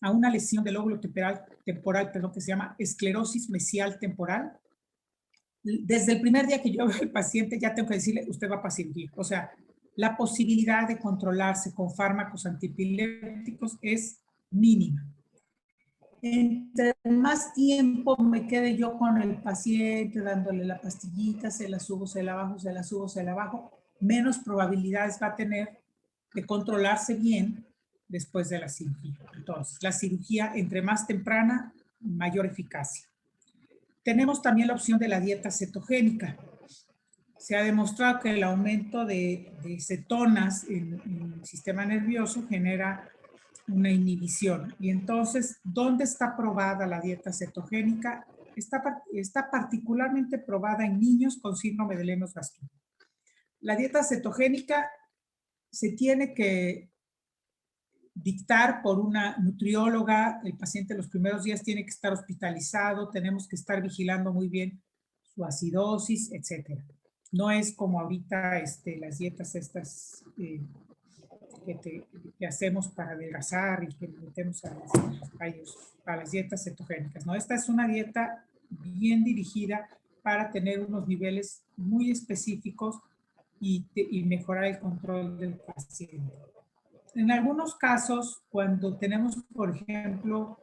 a una lesión del lóbulo temporal, que se llama esclerosis mesial temporal, desde el primer día que yo veo al paciente ya tengo que decirle, usted va para cirugía. O sea, la posibilidad de controlarse con fármacos antiepilépticos es mínima. Entre más tiempo me quede yo con el paciente, dándole la pastillita, se la subo, se la bajo, se la subo, se la bajo, menos probabilidades va a tener de controlarse bien después de la cirugía. Entonces, la cirugía, entre más temprana, mayor eficacia. Tenemos también la opción de la dieta cetogénica. Se ha demostrado que el aumento de cetonas en el sistema nervioso genera una inhibición. Y entonces, ¿dónde está probada la dieta cetogénica? Está particularmente probada en niños con síndrome de Lennox-Gastaut. La dieta cetogénica se tiene que dictar por una nutrióloga, el paciente los primeros días tiene que estar hospitalizado, tenemos que estar vigilando muy bien su acidosis, etcétera. No es como ahorita las dietas estas que hacemos para adelgazar y que metemos a las dietas cetogénicas. ¿No? Esta es una dieta bien dirigida para tener unos niveles muy específicos y mejorar el control del paciente. En algunos casos, cuando tenemos, por ejemplo,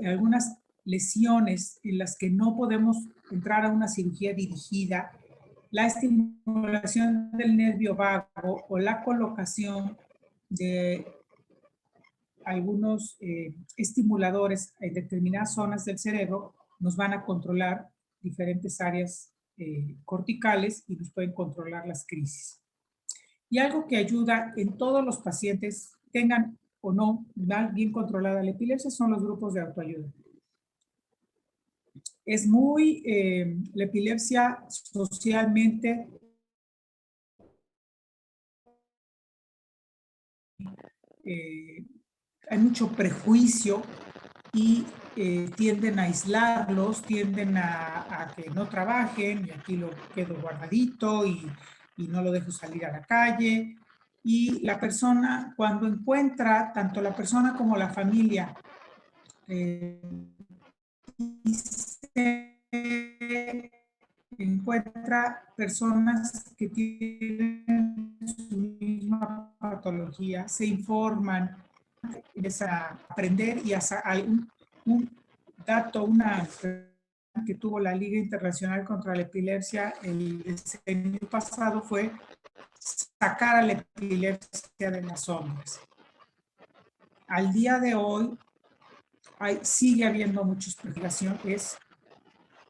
algunas lesiones en las que no podemos entrar a una cirugía dirigida, la estimulación del nervio vago o la colocación de algunos estimuladores en determinadas zonas del cerebro nos van a controlar diferentes áreas corticales y nos pueden controlar las crisis. Y algo que ayuda en todos los pacientes, tengan o no bien controlada la epilepsia, son los grupos de autoayuda. Es muy, la epilepsia socialmente hay mucho prejuicio y tienden a aislarlos, tienden a que no trabajen y aquí lo quedo guardadito y no lo dejo salir a la calle. Y la persona, cuando encuentra, tanto la persona como la familia, encuentra personas que tienen su misma patología, se informan, empiezan a aprender y un dato, una que tuvo la Liga Internacional contra la Epilepsia el año pasado fue sacar a la epilepsia de las sombras. Al día de hoy sigue habiendo mucha especulación, es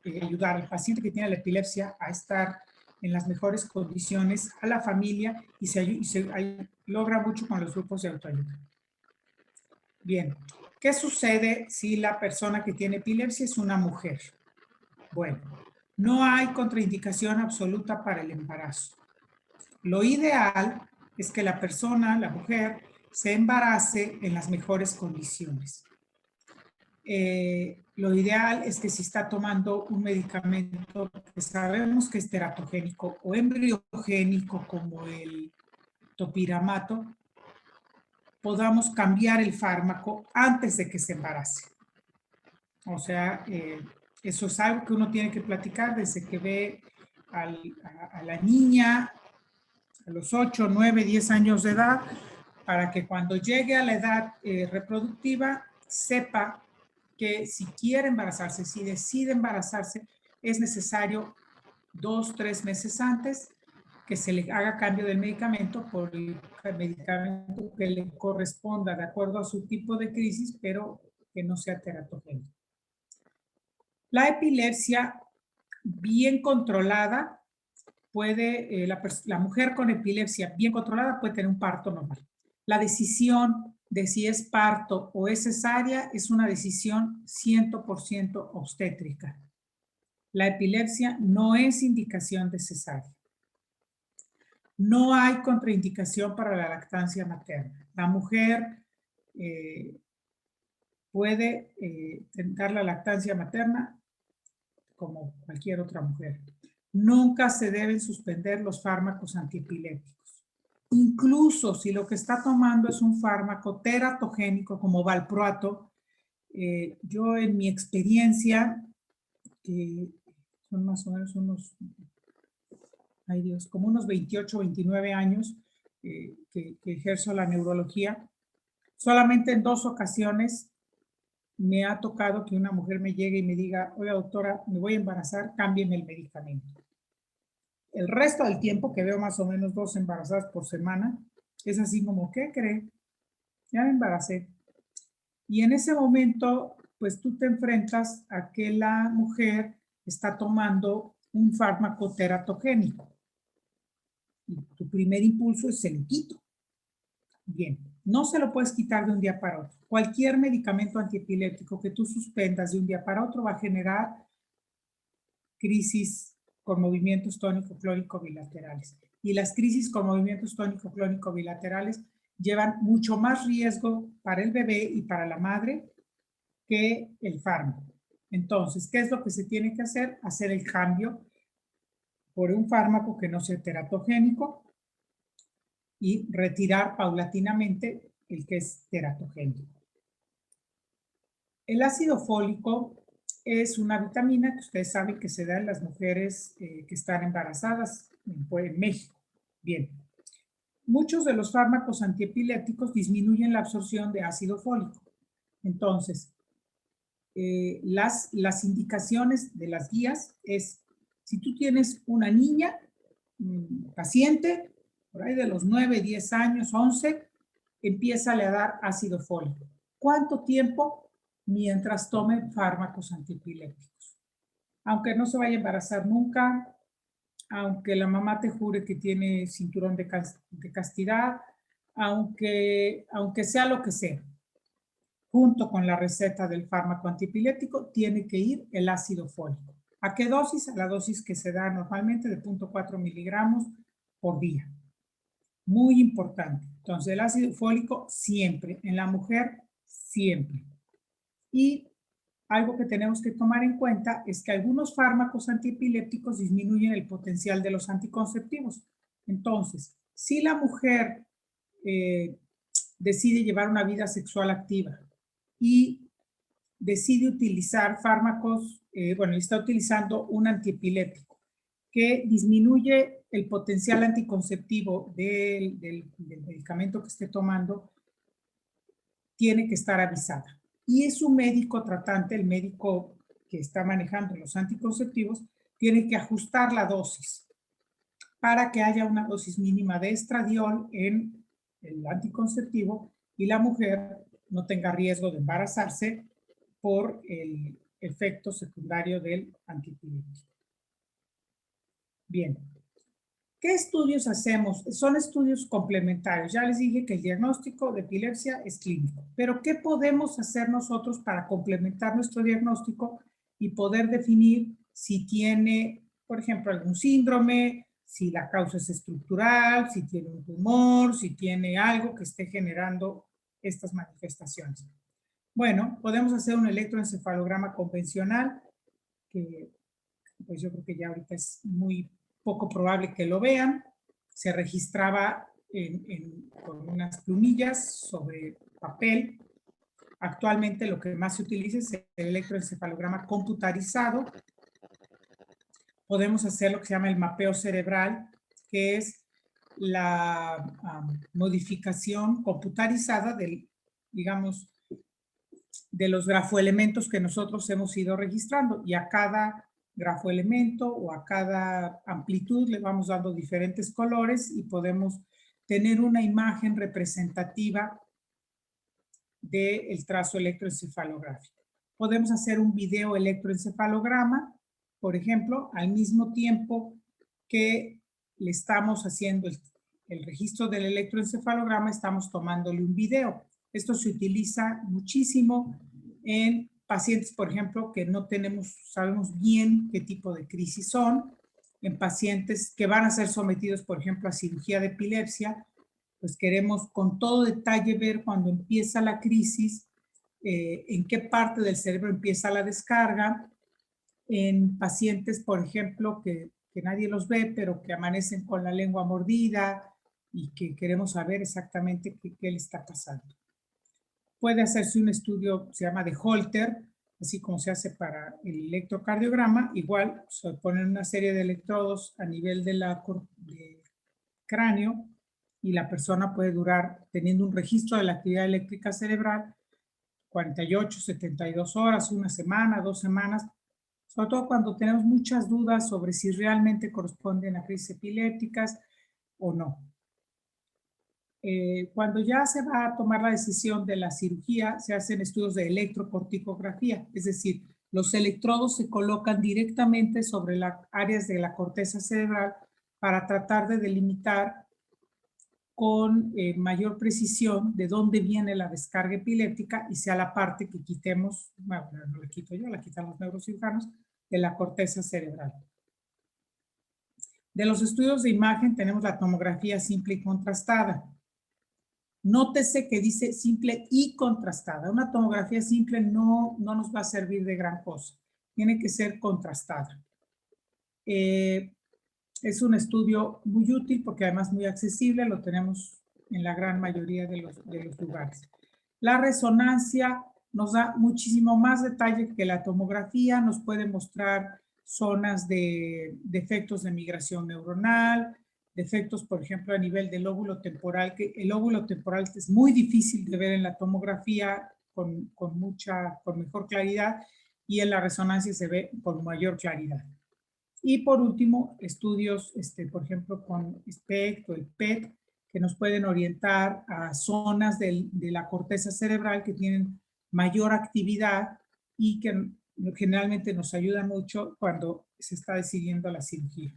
ayudar al paciente que tiene la epilepsia a estar en las mejores condiciones, a la familia, y se logra mucho con los grupos de autoayuda. Bien, ¿qué sucede si la persona que tiene epilepsia es una mujer? Bueno, no hay contraindicación absoluta para el embarazo. Lo ideal es que la persona, la mujer, se embarace en las mejores condiciones. Lo ideal es que si está tomando un medicamento que sabemos que es teratogénico o embriogénico como el topiramato, podamos cambiar el fármaco antes de que se embarace. O sea, eso es algo que uno tiene que platicar desde que ve a la niña a los 8, 9, 10 años de edad, para que cuando llegue a la edad reproductiva sepa que si quiere embarazarse, si decide embarazarse, es necesario 2, 3 meses antes que se le haga cambio del medicamento por el medicamento que le corresponda de acuerdo a su tipo de crisis, pero que no sea teratogénico. La epilepsia bien controlada puede, la mujer con epilepsia bien controlada puede tener un parto normal. La decisión de si es parto o es cesárea es una decisión 100% obstétrica. La epilepsia no es indicación de cesárea. No hay contraindicación para la lactancia materna. La mujer puede dar la lactancia materna como cualquier otra mujer. Nunca se deben suspender los fármacos antiepilépticos. Incluso si lo que está tomando es un fármaco teratogénico como valproato, yo en mi experiencia, que son más o menos unos, ay Dios, como unos 28, 29 años que ejerzo la neurología, solamente en 2 ocasiones me ha tocado que una mujer me llegue y me diga, oiga doctora, me voy a embarazar, cámbieme el medicamento. El resto del tiempo, que veo más o menos 2 embarazadas por semana, es así como, ¿qué cree? Ya me embaracé. Y en ese momento, pues tú te enfrentas a que la mujer está tomando un fármaco teratogénico. Y tu primer impulso es se lo quito. Bien, no se lo puedes quitar de un día para otro. Cualquier medicamento antiepiléptico que tú suspendas de un día para otro va a generar crisis con movimientos tónico-clónico bilaterales. Y las crisis con movimientos tónico-clónico bilaterales llevan mucho más riesgo para el bebé y para la madre que el fármaco. Entonces, ¿qué es lo que se tiene que hacer? Hacer el cambio por un fármaco que no sea teratogénico y retirar paulatinamente el que es teratogénico. El ácido fólico es una vitamina que ustedes saben que se da en las mujeres que están embarazadas en México. Bien, muchos de los fármacos antiepilépticos disminuyen la absorción de ácido fólico. Entonces, las indicaciones de las guías es, si tú tienes una niña, paciente, por ahí de los 9, 10 años, 11, empiézale a dar ácido fólico. ¿Cuánto tiempo? Mientras tome fármacos antiepilépticos. Aunque no se vaya a embarazar nunca, aunque la mamá te jure que tiene cinturón de castidad, aunque sea lo que sea, junto con la receta del fármaco antiepiléptico, tiene que ir el ácido fólico. ¿A qué dosis? A la dosis que se da normalmente de 0.4 miligramos por día. Muy importante. Entonces, el ácido fólico siempre, en la mujer siempre. Y algo que tenemos que tomar en cuenta es que algunos fármacos antiepilépticos disminuyen el potencial de los anticonceptivos. Entonces, si la mujer decide llevar una vida sexual activa y decide utilizar fármacos, está utilizando un antiepiléptico que disminuye el potencial anticonceptivo del medicamento que esté tomando, tiene que estar avisada. Y es su médico tratante, el médico que está manejando los anticonceptivos, tiene que ajustar la dosis para que haya una dosis mínima de estradiol en el anticonceptivo y la mujer no tenga riesgo de embarazarse por el efecto secundario del antiepiléptico. Bien. ¿Qué estudios hacemos? Son estudios complementarios. Ya les dije que el diagnóstico de epilepsia es clínico, pero ¿qué podemos hacer nosotros para complementar nuestro diagnóstico y poder definir si tiene, por ejemplo, algún síndrome, si la causa es estructural, si tiene un tumor, si tiene algo que esté generando estas manifestaciones? Bueno, podemos hacer un electroencefalograma convencional, que pues yo creo que ya ahorita es muy poco probable que lo vean. Se registraba con unas plumillas sobre papel. Actualmente lo que más se utiliza es el electroencefalograma computarizado. Podemos hacer lo que se llama el mapeo cerebral, que es la modificación computarizada del, digamos, de los grafoelementos que nosotros hemos ido registrando, y a cada grafoelemento o a cada amplitud le vamos dando diferentes colores y podemos tener una imagen representativa del trazo electroencefalográfico. Podemos hacer un video electroencefalograma, por ejemplo, al mismo tiempo que le estamos haciendo el registro del electroencefalograma, estamos tomándole un video. Esto se utiliza muchísimo en pacientes, por ejemplo, que no sabemos bien qué tipo de crisis son. en pacientes que van a ser sometidos, por ejemplo, a cirugía de epilepsia, pues queremos con todo detalle ver cuando empieza la crisis, en qué parte del cerebro empieza la descarga, en pacientes, por ejemplo, que nadie los ve, pero que amanecen con la lengua mordida y que queremos saber exactamente qué le está pasando. Puede hacerse un estudio, se llama de Holter, así como se hace para el electrocardiograma. Igual se ponen una serie de electrodos a nivel del cráneo y la persona puede durar, teniendo un registro de la actividad eléctrica cerebral, 48, 72 horas, una semana, 2 semanas, sobre todo cuando tenemos muchas dudas sobre si realmente corresponden a crisis epilépticas o no. Cuando ya se va a tomar la decisión de la cirugía, se hacen estudios de electrocorticografía, es decir, los electrodos se colocan directamente sobre las áreas de la corteza cerebral para tratar de delimitar con mayor precisión de dónde viene la descarga epiléptica y sea la parte que quitemos, bueno, no la quito yo, la quitan los neurocirujanos, de la corteza cerebral. De los estudios de imagen tenemos la tomografía simple y contrastada. Nótese que dice simple y contrastada. Una tomografía simple no nos va a servir de gran cosa. Tiene que ser contrastada. Es un estudio muy útil porque además muy accesible. Lo tenemos en la gran mayoría de los lugares. La resonancia nos da muchísimo más detalle que la tomografía. Nos puede mostrar zonas de defectos de migración neuronal, defectos, por ejemplo, a nivel del lóbulo temporal, que el lóbulo temporal es muy difícil de ver en la tomografía con mejor claridad y en la resonancia se ve con mayor claridad. Y por último, estudios, por ejemplo, con SPECT o el PET, que nos pueden orientar a zonas de la corteza cerebral que tienen mayor actividad y que generalmente nos ayudan mucho cuando se está decidiendo la cirugía.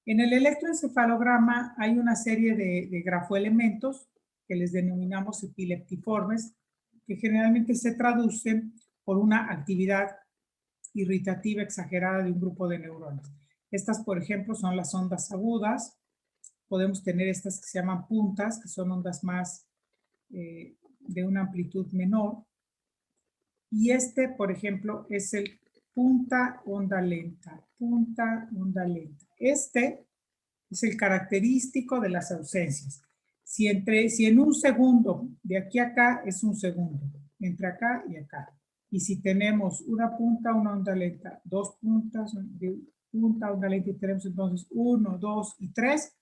En el electroencefalograma hay una serie de grafoelementos que les denominamos epileptiformes, que generalmente se traducen por una actividad irritativa exagerada de un grupo de neuronas. Estas, por ejemplo, son las ondas agudas. Podemos tener estas que se llaman puntas, que son ondas más de una amplitud menor. Y por ejemplo, es el punta onda lenta, punta onda lenta. Este es el característico de las ausencias. Si en un segundo, de aquí a acá es un segundo, entre acá y acá. Y si tenemos una punta, una onda lenta, dos puntas, de punta, onda lenta, y tenemos entonces 1, 2 y 3,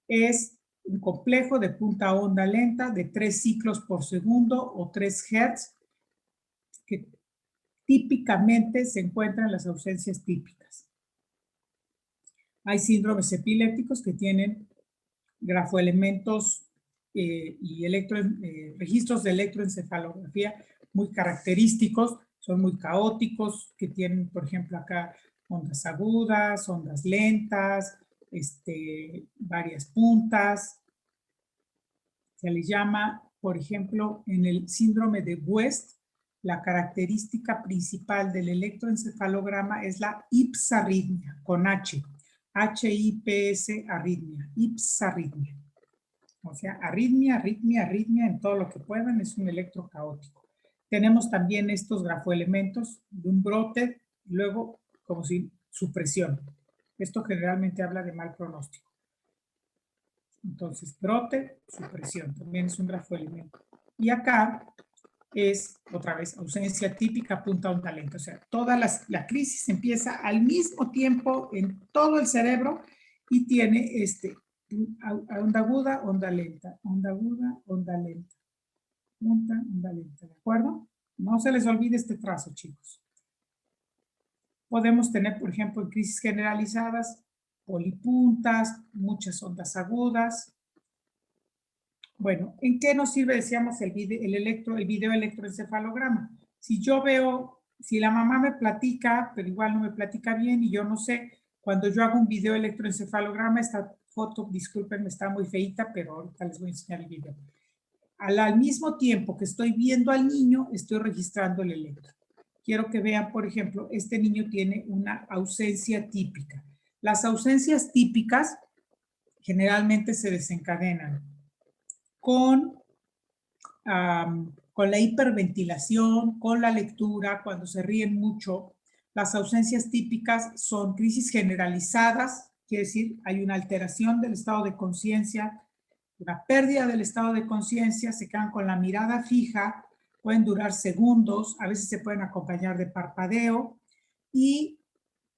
es un complejo de punta onda lenta de 3 ciclos por segundo o 3 Hz, que típicamente se encuentran en las ausencias típicas. Hay síndromes epilépticos que tienen grafoelementos y registros de electroencefalografía muy característicos, son muy caóticos, que tienen, por ejemplo, acá ondas agudas, ondas lentas, varias puntas. Se les llama, por ejemplo, en el síndrome de West, la característica principal del electroencefalograma es la ipsarritmia, con H. H-I-P-S, arritmia, ipsarritmia. O sea, arritmia en todo lo que puedan, es un electro caótico. Tenemos también estos grafoelementos de un brote, luego como si supresión. Esto generalmente habla de mal pronóstico. Entonces, brote, supresión, también es un grafoelemento. Y acá es, otra vez, ausencia típica, punta onda lenta. O sea, toda la crisis empieza al mismo tiempo en todo el cerebro y tiene onda aguda, onda lenta, onda aguda, onda lenta, punta, onda lenta, ¿de acuerdo? No se les olvide este trazo, chicos. Podemos tener, por ejemplo, en crisis generalizadas, polipuntas, muchas ondas agudas. Bueno, ¿en qué nos sirve, decíamos, el video electroencefalograma? Si yo veo, si la mamá me platica, pero igual no me platica bien y yo no sé, cuando yo hago un video electroencefalograma, esta foto, discúlpenme, está muy feita, pero ahorita les voy a enseñar el video. Al mismo tiempo que estoy viendo al niño, estoy registrando el electro. quiero que vean, por ejemplo, este niño tiene una ausencia típica. Las ausencias típicas generalmente se desencadenan con la hiperventilación, con la lectura, cuando se ríen mucho. Las ausencias típicas son crisis generalizadas, quiere decir, hay una alteración del estado de conciencia, una pérdida del estado de conciencia, se quedan con la mirada fija, pueden durar segundos, a veces se pueden acompañar de parpadeo y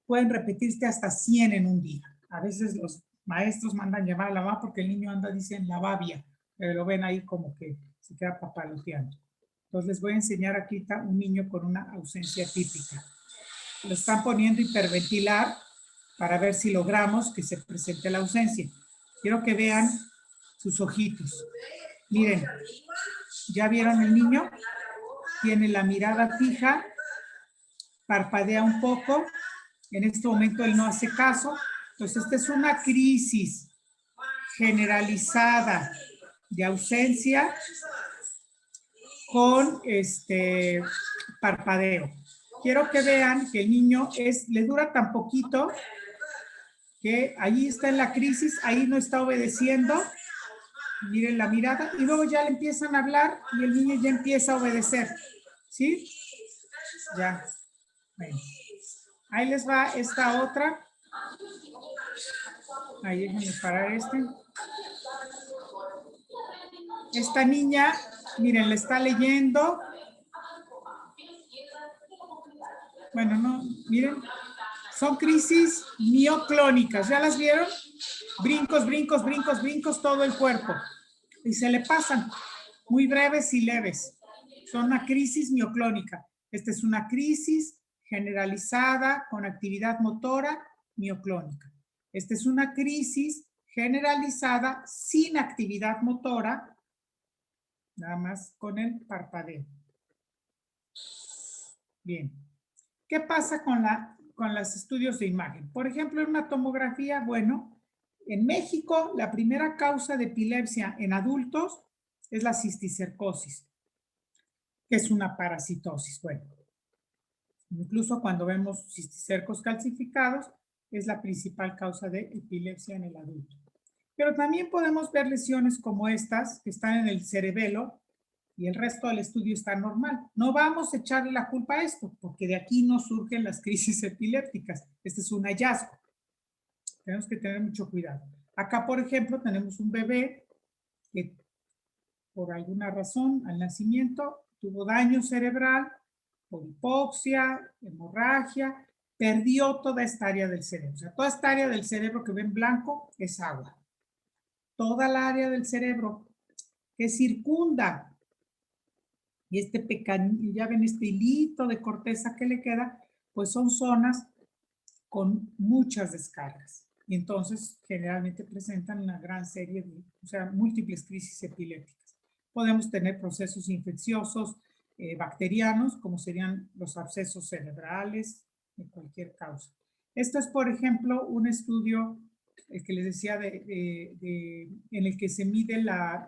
pueden repetirse hasta 100 en un día. A veces los maestros mandan llamar a la mamá porque el niño anda, dicen, la babia, pero lo ven ahí como que se queda papaloteando. Entonces les voy a enseñar aquí un niño con una ausencia típica. Lo están poniendo hiperventilar para ver si logramos que se presente la ausencia. Quiero que vean sus ojitos. Miren, ¿ya vieron el niño? Tiene la mirada fija, parpadea un poco. En este momento él no hace caso. Entonces, esta es una crisis generalizada de ausencia con parpadeo. Quiero que vean que el niño le dura tan poquito que ahí está en la crisis, ahí no está obedeciendo. Miren la mirada y luego ya le empiezan a hablar y el niño ya empieza a obedecer. ¿Sí? Ya. Bueno. Ahí les va esta otra. Ahí déjenme parar Esta niña, miren, le está leyendo. Bueno, no, miren. Son crisis mioclónicas. ¿Ya las vieron? Brincos, brincos, brincos, brincos, todo el cuerpo. Y se le pasan. Muy breves y leves. Son una crisis mioclónica. Esta es una crisis generalizada con actividad motora mioclónica. Esta es una crisis generalizada sin actividad motora, nada más con el parpadeo. Bien. ¿Qué pasa con los estudios de imagen? Por ejemplo, en una tomografía, bueno, en México la primera causa de epilepsia en adultos es la cisticercosis, que es una parasitosis. Bueno, incluso cuando vemos cisticercos calcificados, es la principal causa de epilepsia en el adulto. Pero también podemos ver lesiones como estas, que están en el cerebelo, y el resto del estudio está normal. No vamos a echarle la culpa a esto, porque de aquí no surgen las crisis epilépticas. Este es un hallazgo. Tenemos que tener mucho cuidado. Acá, por ejemplo, tenemos un bebé que por alguna razón al nacimiento tuvo daño cerebral, por hipoxia, hemorragia, perdió toda esta área del cerebro. O sea, toda esta área del cerebro que ven blanco es agua. Toda la área del cerebro que circunda, y ya ven este hilito de corteza que le queda, pues son zonas con muchas descargas. Y entonces generalmente presentan una gran serie de, múltiples crisis epilépticas. Podemos tener procesos infecciosos bacterianos, como serían los abscesos cerebrales, de cualquier causa. Esto es, por ejemplo, un estudio, el que les decía, en el que se mide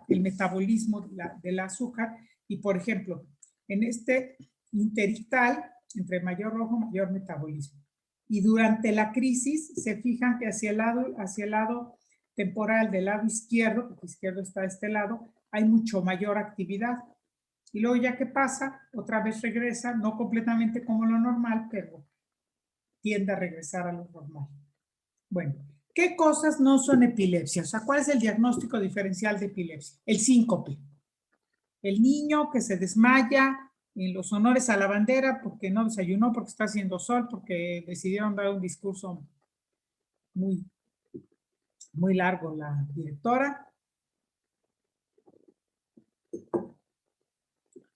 el metabolismo del azúcar. Y, por ejemplo, en este interictal, entre mayor rojo, mayor metabolismo. Y durante la crisis se fijan que hacia el lado temporal del lado izquierdo, porque izquierdo está a este lado, hay mucho mayor actividad. Y luego ya que pasa, otra vez regresa, no completamente como lo normal, pero tiende a regresar a lo normal. Bueno, ¿qué cosas no son epilepsia? O sea, ¿cuál es el diagnóstico diferencial de epilepsia? El síncope. El niño que se desmaya en los honores a la bandera porque no desayunó, porque está haciendo sol, porque decidieron dar un discurso muy, muy largo la directora.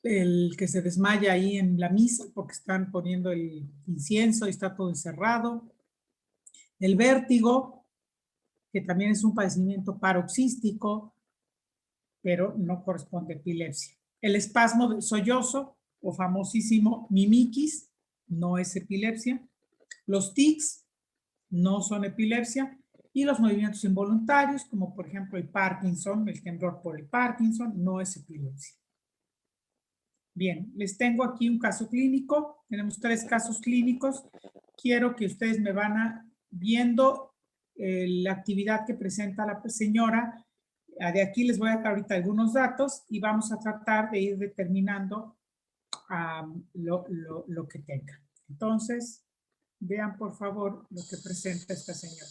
El que se desmaya ahí en la misa porque están poniendo el incienso y está todo encerrado. El vértigo, que también es un padecimiento paroxístico, pero no corresponde a epilepsia. El espasmo del sollozo, o famosísimo mimiquis, no es epilepsia. Los tics no son epilepsia. Y los movimientos involuntarios, como por ejemplo el Parkinson, el temblor por el Parkinson, no es epilepsia. Bien, les tengo aquí un caso clínico. Tenemos 3 casos clínicos. Quiero que ustedes me van viendo la actividad que presenta la señora. De aquí les voy a dar ahorita algunos datos y vamos a tratar de ir determinando lo que tenga. Entonces, vean por favor lo que presenta esta señora.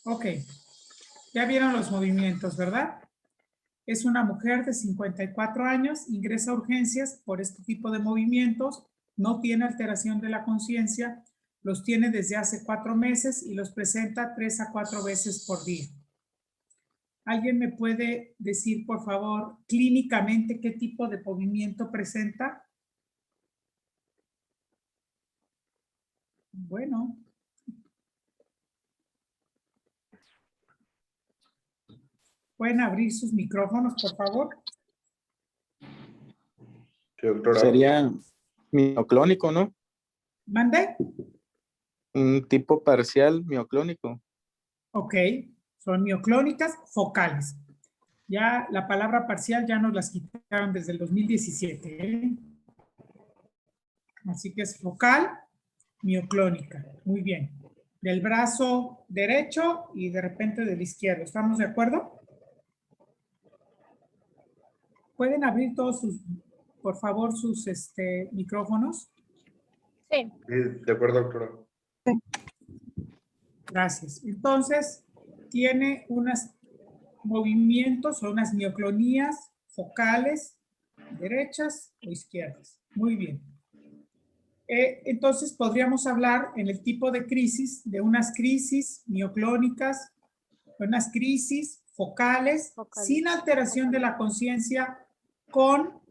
Ok, ya vieron los movimientos, ¿verdad? Es una mujer de 54 años, ingresa a urgencias por este tipo de movimientos, no tiene alteración de la conciencia, los tiene desde hace 4 meses y los presenta 3 a 4 veces por día. ¿Alguien me puede decir, por favor, clínicamente qué tipo de movimiento presenta? Bueno. ¿Pueden abrir sus micrófonos, por favor? Sí, doctora. Sería mioclónico, ¿no? ¿Mande? Un tipo parcial mioclónico. Ok, son mioclónicas focales. Ya la palabra parcial ya nos las quitaron desde el 2017, ¿eh? Así que es focal, mioclónica. Muy bien. Del brazo derecho y de repente del izquierdo. ¿Estamos de acuerdo? ¿Pueden abrir todos sus, por favor, sus micrófonos? Sí. Sí, de acuerdo, doctora. Gracias. Entonces, tiene unos movimientos o unas mioclonías focales, derechas o izquierdas. Muy bien. Entonces, podríamos hablar en el tipo de crisis de unas crisis mioclónicas, unas crisis focales, sin alteración de la conciencia con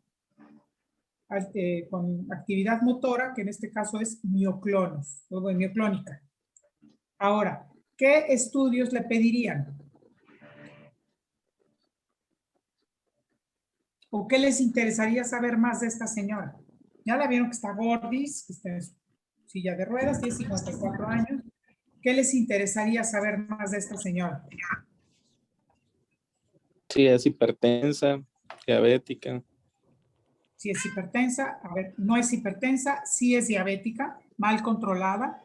actividad motora, que en este caso es mioclonos, o mioclónica. Ahora, ¿qué estudios le pedirían? ¿O qué les interesaría saber más de esta señora? Ya la vieron que está gordis, que está en su silla de ruedas, tiene 54 años. ¿Qué les interesaría saber más de esta señora? Sí, es hipertensa, diabética. Si es hipertensa, a ver, no es hipertensa, sí es diabética, mal controlada.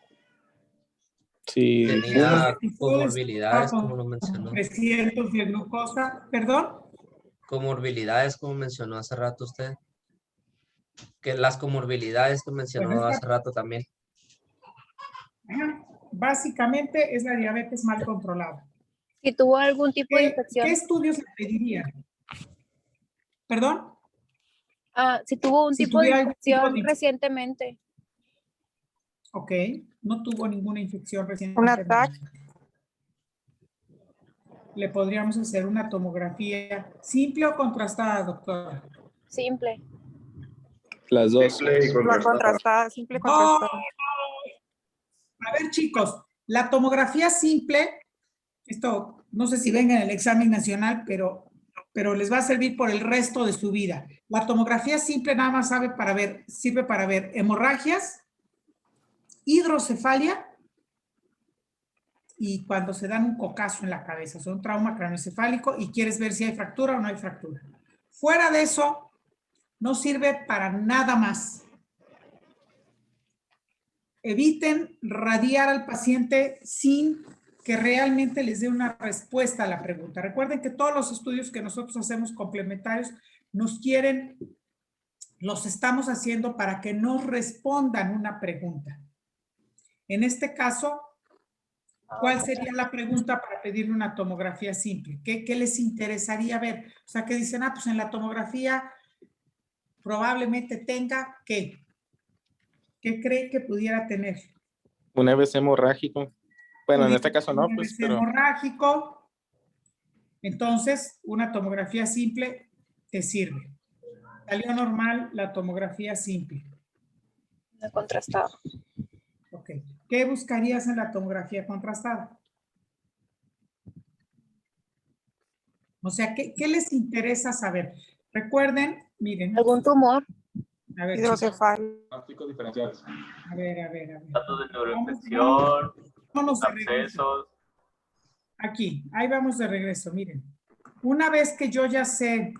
Sí, Tenía comorbilidades, como lo mencionó. 300 de glucosa, perdón. Comorbilidades, como mencionó hace rato usted. Que las comorbilidades que mencionó Bueno, hace rato también. Básicamente es la diabetes mal controlada. Si tuvo algún tipo de ¿Qué infección. estudios le pedirían? ¿Perdón? Si tuvo un Si tipo de tuviera algún tipo infección de recientemente. Ok, no tuvo ninguna infección Un recientemente. ataque. Le podríamos hacer una tomografía simple o contrastada, doctora. Simple. las dos. Simple y La contrastada. contrastada, simple No. contrastada. A ver, chicos, la tomografía simple, esto no sé si venga en el examen nacional, pero les va a servir por el resto de su vida. La tomografía simple nada más sirve para ver hemorragias, hidrocefalia y cuando se dan un cocazo en la cabeza, o sea, un trauma craneoencefálico y quieres ver si hay fractura o no hay fractura. Fuera de eso, no sirve para nada más. Eviten radiar al paciente sin que realmente les dé una respuesta a la pregunta. Recuerden que todos los estudios que nosotros hacemos complementarios los estamos haciendo para que nos respondan una pregunta. En este caso, ¿cuál sería la pregunta para pedirle una tomografía simple? ¿Qué les interesaría ver? O sea, que dicen, pues en la tomografía probablemente tenga ¿qué? ¿Qué cree que pudiera tener? Un EBC hemorrágico. Bueno, en este caso no, Un pues, EBC pero hemorrágico. Entonces, una tomografía simple te sirve. Salió normal la tomografía simple. No contrastado. Ok. ¿Qué buscarías en la tomografía contrastada? O sea, ¿qué les interesa saber? Recuerden, miren. ¿Algún tumor? A ver, chicos, Diagnósticos diferenciales. a ver. Datos de neuroinfección, Vámonos de regreso. abscesos. Aquí, ahí vamos de regreso, miren. Una vez que yo ya sé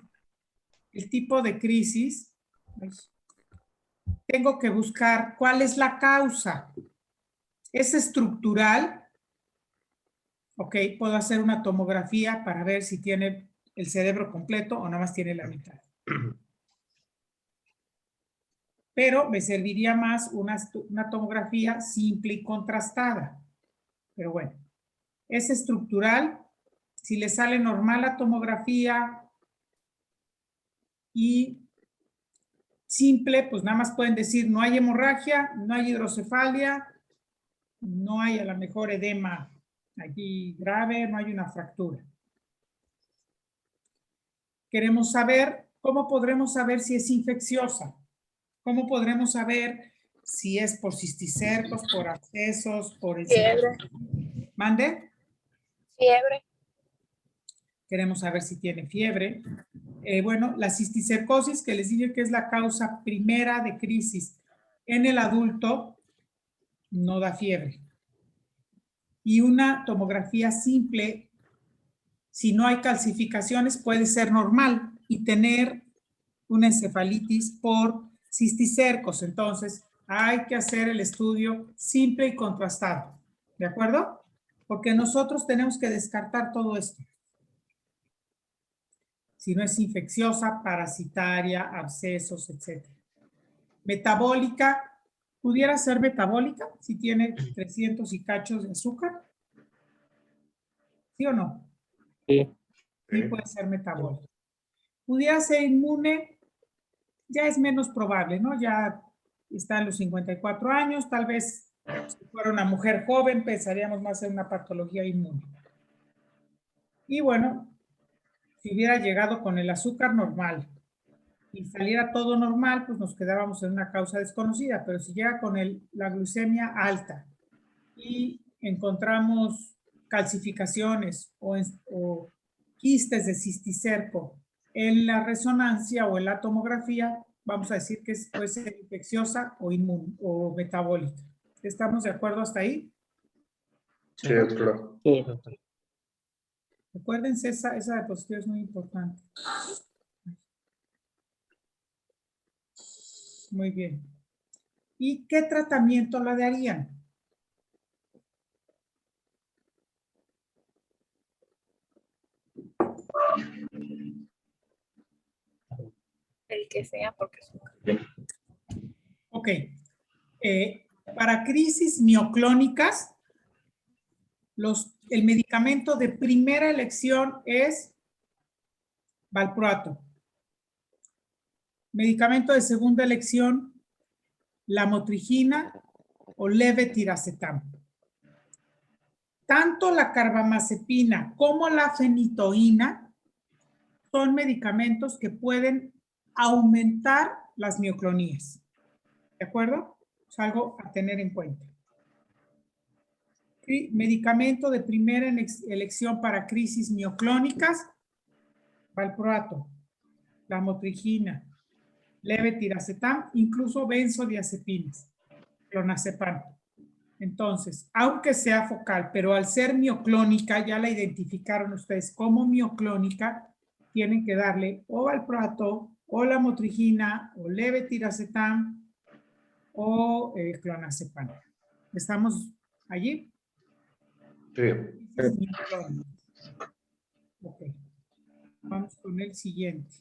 el tipo de crisis, tengo que buscar cuál es la causa. ¿Es estructural? Ok, puedo hacer una tomografía para ver si tiene el cerebro completo o nada más tiene la mitad. Pero me serviría más una tomografía simple y contrastada. Pero bueno, es estructural. Si le sale normal la tomografía y simple, pues nada más pueden decir no hay hemorragia, no hay hidrocefalia, no hay a lo mejor edema aquí grave, no hay una fractura. Queremos saber, ¿cómo podremos saber si es infecciosa? ¿Cómo podremos saber si es por cisticercos, por abscesos, por el... Fiebre. ¿Mande? Fiebre. Queremos saber si tiene fiebre. Bueno, la cisticercosis, que les dije que es la causa primera de crisis en el adulto, no da fiebre. Y una tomografía simple, si no hay calcificaciones, puede ser normal y tener una encefalitis por cisticercos. Entonces, hay que hacer el estudio simple y contrastado. ¿De acuerdo? Porque nosotros tenemos que descartar todo esto. Si no es infecciosa, parasitaria, abscesos, etc. Metabólica, ¿pudiera ser metabólica si tiene 300 y cachos de azúcar? ¿Sí o no? Sí. Sí, puede ser metabólica. ¿Pudiera ser inmune? Ya es menos probable, ¿no? Ya está en los 54 años, tal vez si fuera una mujer joven pensaríamos más en una patología inmune. Y bueno, si hubiera llegado con el azúcar normal y saliera todo normal, pues nos quedábamos en una causa desconocida, pero si llega con la glucemia alta y encontramos calcificaciones o quistes de cisticerco en la resonancia o en la tomografía, vamos a decir que puede ser infecciosa o inmune o metabólica. ¿Estamos de acuerdo hasta ahí? Sí, doctora. Sí. Recuérdense, esa diapositiva es muy importante. Muy bien. ¿Y qué tratamiento le darían? El que sea, porque es Ok. Para crisis mioclónicas, el medicamento de primera elección es valproato. Medicamento de segunda elección, lamotrigina o levetiracetam. Tanto la carbamazepina como la fenitoína son medicamentos que pueden aumentar las mioclonías. ¿De acuerdo? Es algo a tener en cuenta. Medicamento de primera elección para crisis mioclónicas, valproato, lamotrigina, levetiracetam, incluso benzodiazepinas, clonazepam. Entonces, aunque sea focal, pero al ser mioclónica, ya la identificaron ustedes como mioclónica, tienen que darle o valproato, o lamotrigina, o levetiracetam, o clonazepam. ¿Estamos allí? Sí. Ok. Vamos con el siguiente.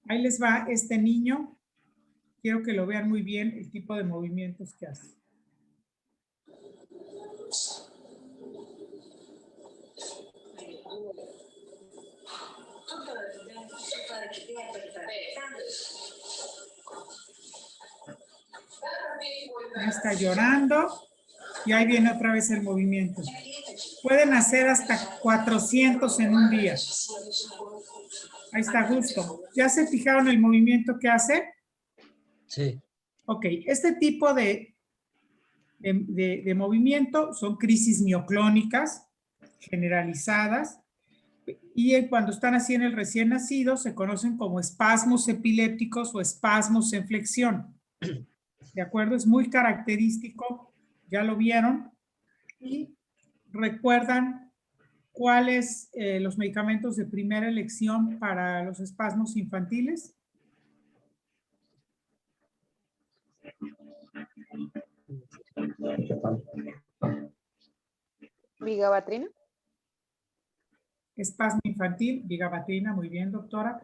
Ahí les va este niño. Quiero que lo vean muy bien el tipo de movimientos que hace. Ahí está llorando y ahí viene otra vez el movimiento. Pueden hacer hasta 400 en un día. Ahí está, justo. ¿Ya se fijaron el movimiento que hace? Sí. Ok, este tipo de de movimiento, son crisis mioclónicas generalizadas, y cuando están así en el recién nacido se conocen como espasmos epilépticos o espasmos en flexión. ¿De acuerdo? Es muy característico, ya lo vieron, y recuerdan cuáles los medicamentos de primera elección para los espasmos infantiles. Vigabatrina. Espasmo infantil, vigabatrina, muy bien, doctora.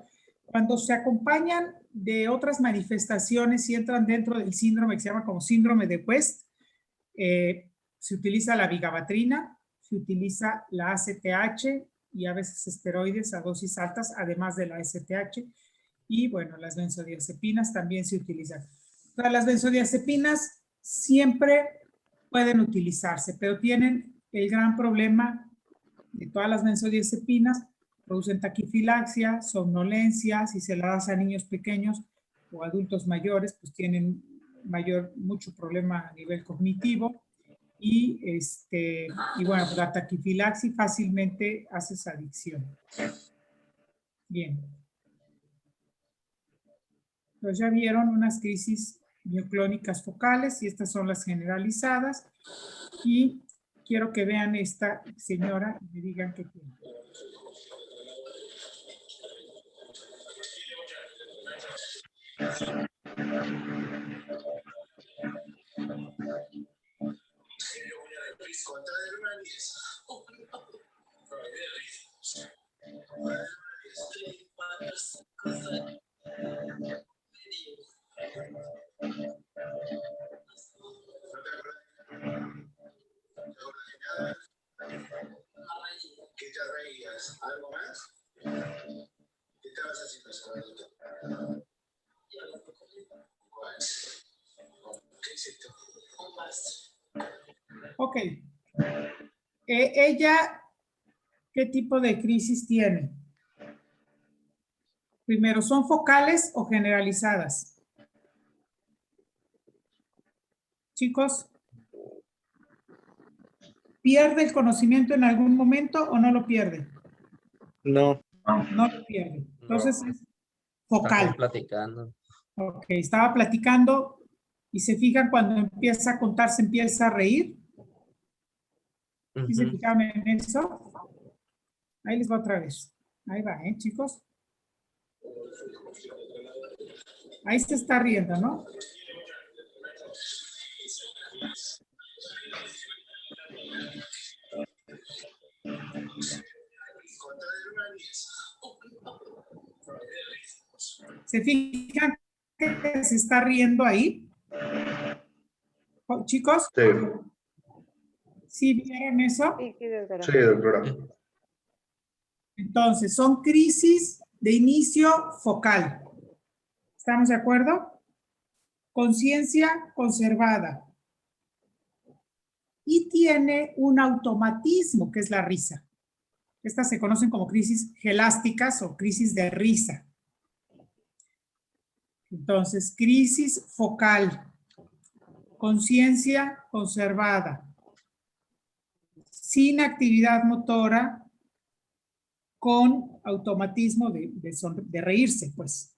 Cuando se acompañan de otras manifestaciones y entran dentro del síndrome que se llama como síndrome de West, se utiliza la vigabatrina, se utiliza la ACTH y a veces esteroides a dosis altas, además de la ACTH, y bueno, las benzodiazepinas también se utilizan. O sea, las benzodiazepinas siempre pueden utilizarse, pero tienen el gran problema de todas las benzodiazepinas, producen taquifilaxia, somnolencia. Si se la das a niños pequeños o adultos mayores, pues tienen mucho problema a nivel cognitivo, y bueno, pues la taquifilaxia fácilmente hace esa adicción. Bien. Pues ya vieron unas crisis mioclónicas focales, y estas son las generalizadas, y quiero que vean esta señora y me digan qué tiene. ¿Qué te reías? ¿Algo más? ¿Qué estabas haciendo ese ratito? ¿Cuál? ¿Qué hiciste? Un pastel. Ok. Ella, ¿qué tipo de crisis tiene? Primero, ¿son focales o generalizadas? Chicos, ¿pierde el conocimiento en algún momento o no lo pierde? No. No lo pierde. Entonces es focal. Estamos platicando. Ok, estaba platicando y se fijan cuando empieza a contar, se empieza a reír. ¿Sí se fijaron en eso? Ahí les va otra vez. Ahí va, chicos. Ahí se está riendo, ¿no? ¿Se fijan que se está riendo ahí? Chicos, Sí, ¿sí vieron eso? Sí, doctora. sí, doctora. Entonces, son crisis de inicio focal. ¿Estamos de acuerdo? Conciencia conservada. Y tiene un automatismo, que es la risa. Estas se conocen como crisis gelásticas o crisis de risa. Entonces, crisis focal. Conciencia conservada. Sin actividad motora, con automatismo de reírse, pues.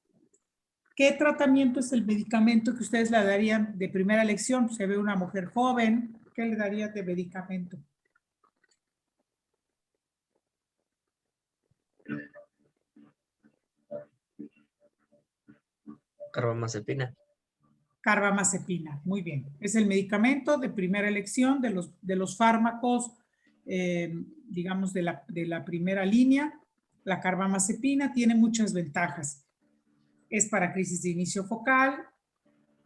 ¿Qué tratamiento es el medicamento que ustedes le darían de primera elección? Se ve una mujer joven, ¿qué le daría de medicamento? Carbamazepina. Carbamazepina, muy bien. Es el medicamento de primera elección de los fármacos, digamos, de la primera línea. La carbamazepina tiene muchas ventajas. Es para crisis de inicio focal,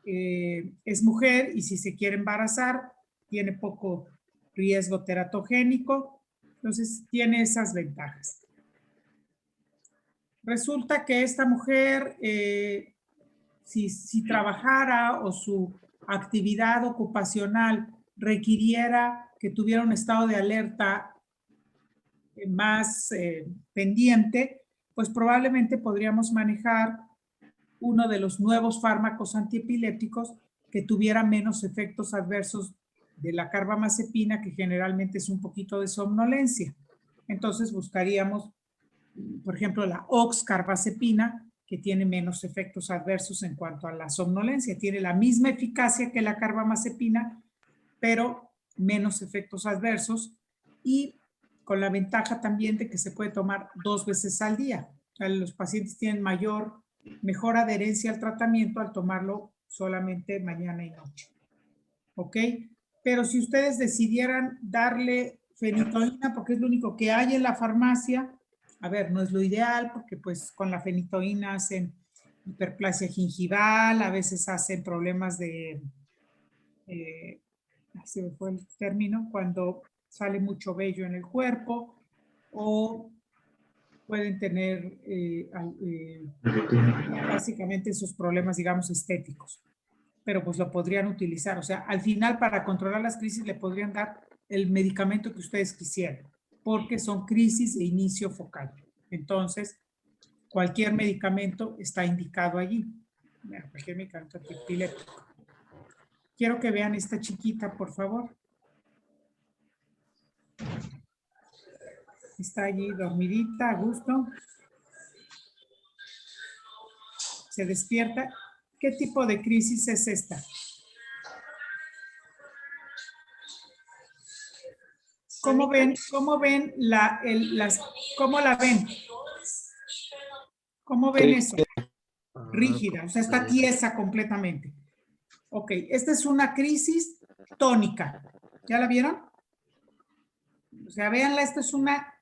es mujer y si se quiere embarazar, tiene poco riesgo teratogénico, entonces tiene esas ventajas. Resulta que esta mujer, si trabajara o su actividad ocupacional requiriera que tuviera un estado de alerta más pendiente, pues probablemente podríamos manejar uno de los nuevos fármacos antiepilépticos que tuviera menos efectos adversos de la carbamazepina, que generalmente es un poquito de somnolencia. Entonces buscaríamos, por ejemplo, la oxcarbazepina, que tiene menos efectos adversos en cuanto a la somnolencia. Tiene la misma eficacia que la carbamazepina, pero menos efectos adversos y con la ventaja también de que se puede tomar 2 veces al día. O sea, los pacientes tienen mejor adherencia al tratamiento al tomarlo solamente mañana y noche. ¿Ok? Pero si ustedes decidieran darle fenitoína, porque es lo único que hay en la farmacia, a ver, no es lo ideal, porque pues con la fenitoína hacen hiperplasia gingival, a veces hacen problemas de, se me fue el término, cuando sale mucho vello en el cuerpo, o pueden tener básicamente esos problemas, digamos, estéticos. Pero pues lo podrían utilizar. O sea, al final para controlar las crisis le podrían dar el medicamento que ustedes quisieran, porque son crisis de inicio focal. Entonces, cualquier medicamento está indicado allí. Cualquier medicamento epiléptico. Quiero que vean esta chiquita, por favor. Está allí dormidita, a gusto. Se despierta. ¿Qué tipo de crisis es esta? ¿Cómo ven cómo la ven? ¿Cómo ven eso? Rígida, o sea, está tiesa completamente. Ok, esta es una crisis tónica. ¿Ya la vieron? O sea, véanla, esta es una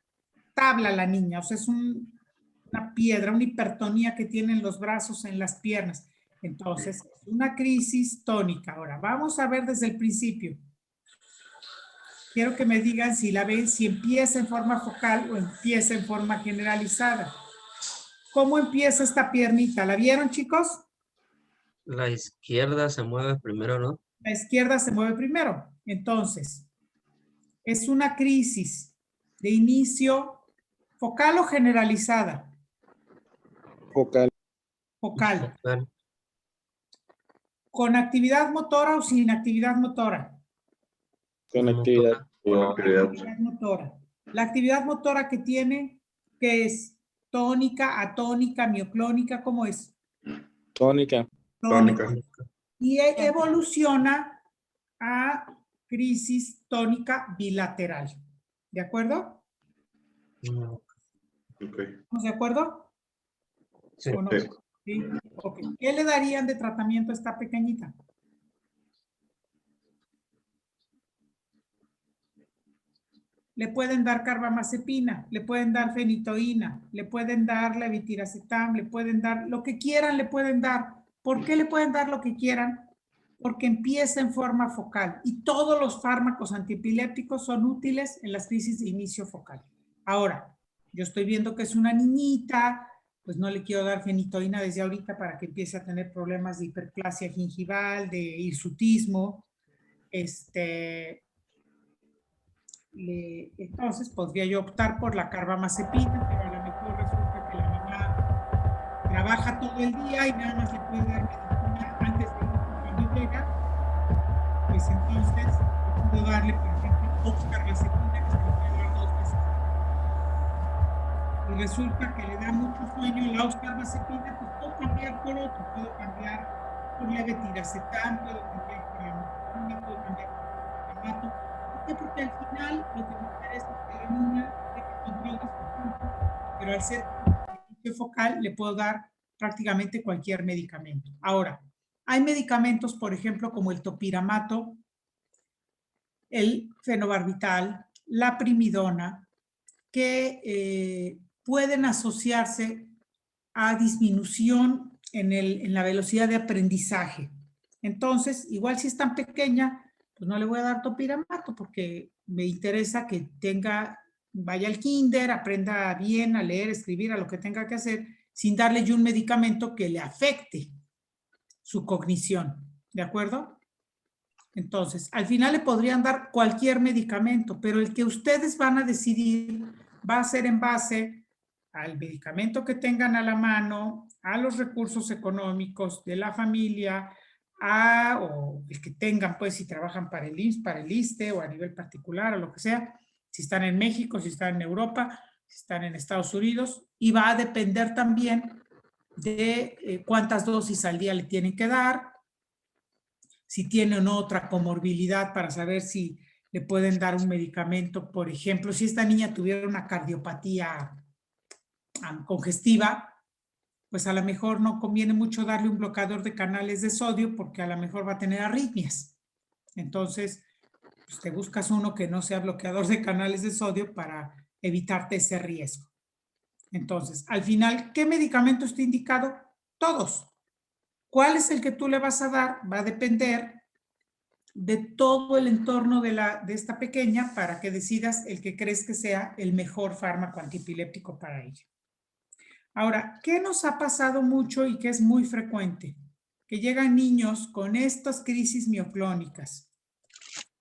tabla la niña, o sea, es una piedra, una hipertonía que tiene en los brazos, en las piernas. Entonces, una crisis tónica. Ahora, vamos a ver desde el principio. Quiero que me digan si la ven, si empieza en forma focal o empieza en forma generalizada. ¿Cómo empieza esta piernita? ¿La vieron, chicos? La izquierda se mueve primero, ¿no? La izquierda se mueve primero. Entonces, es una crisis de inicio focal o generalizada. Focal. Focal. ¿Con actividad motora o sin actividad motora? Con actividad. Actividad motora. La actividad motora que tiene, ¿qué es? Tónica, atónica, mioclónica, ¿cómo es? Tónica. Tónica. Y evoluciona a crisis tónica bilateral. ¿De acuerdo? Ok. ¿Estamos de acuerdo? Sí. ¿O no? Sí. ¿Sí? Ok. ¿Qué le darían de tratamiento a esta pequeñita? Le pueden dar carbamazepina, le pueden dar fenitoína, le pueden dar levetiracetam, le pueden dar lo que quieran, le pueden dar. ¿Por qué le pueden dar lo que quieran? Porque empieza en forma focal y todos los fármacos antiepilépticos son útiles en las crisis de inicio focal. Ahora, yo estoy viendo que es una niñita, pues no le quiero dar fenitoína desde ahorita para que empiece a tener problemas de hiperplasia gingival, de hirsutismo, entonces podría yo optar por la carbamazepina, pero a lo mejor resulta que la mamá trabaja todo el día y nada más le puede dar medicina antes de cuando llega, pues entonces puedo darle, por ejemplo, oxcarbazepina, que se le puede dar 2 veces. Y resulta que le da mucho sueño la oxcarbazepina, pues puedo cambiar por otro, puedo cambiar por levetiracetam, puedo cambiar por la metformina, puedo cambiar por glutamato. ¿Por qué? Porque al final lo que me interesa es que la niña tenga control de su tiempo, pero al ser focal le puedo dar prácticamente cualquier medicamento. Ahora, hay medicamentos, por ejemplo, como el topiramato, el fenobarbital, la primidona, que pueden asociarse a disminución en la velocidad de aprendizaje. Entonces, igual si es tan pequeña, pues no le voy a dar topiramato porque me interesa que vaya al kinder, aprenda bien a leer, escribir, a lo que tenga que hacer, sin darle yo un medicamento que le afecte su cognición. ¿De acuerdo? Entonces, al final le podrían dar cualquier medicamento, pero el que ustedes van a decidir va a ser en base al medicamento que tengan a la mano, a los recursos económicos de la familia, o el que tengan, pues, si trabajan para el IMSS, para el ISSSTE o a nivel particular o lo que sea, si están en México, si están en Europa, si están en Estados Unidos, y va a depender también de cuántas dosis al día le tienen que dar, si tiene o no otra comorbilidad para saber si le pueden dar un medicamento. Por ejemplo, si esta niña tuviera una cardiopatía congestiva, pues a lo mejor no conviene mucho darle un bloqueador de canales de sodio porque a lo mejor va a tener arritmias. Entonces, pues te buscas uno que no sea bloqueador de canales de sodio para evitarte ese riesgo. Entonces, al final, ¿qué medicamento está indicado? Todos. ¿Cuál es el que tú le vas a dar? Va a depender de todo el entorno de esta pequeña para que decidas el que crees que sea el mejor fármaco antiepiléptico para ella. Ahora, ¿qué nos ha pasado mucho y que es muy frecuente? Que llegan niños con estas crisis mioclónicas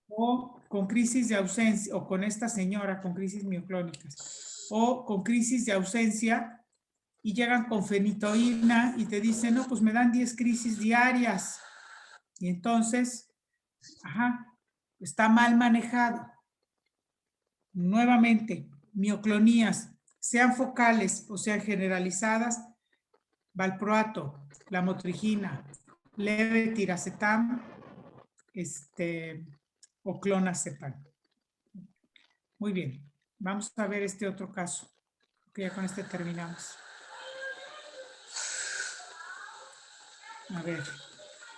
o con crisis de ausencia, o con esta señora con crisis mioclónicas, o con crisis de ausencia y llegan con fenitoína y te dicen, no, pues me dan 10 crisis diarias. Y entonces, está mal manejado. Nuevamente, mioclonías, sean focales o sean generalizadas, valproato, lamotrigina, levetiracetam, o clonazepam. Muy bien, vamos a ver este otro caso, que ya con este terminamos. A ver,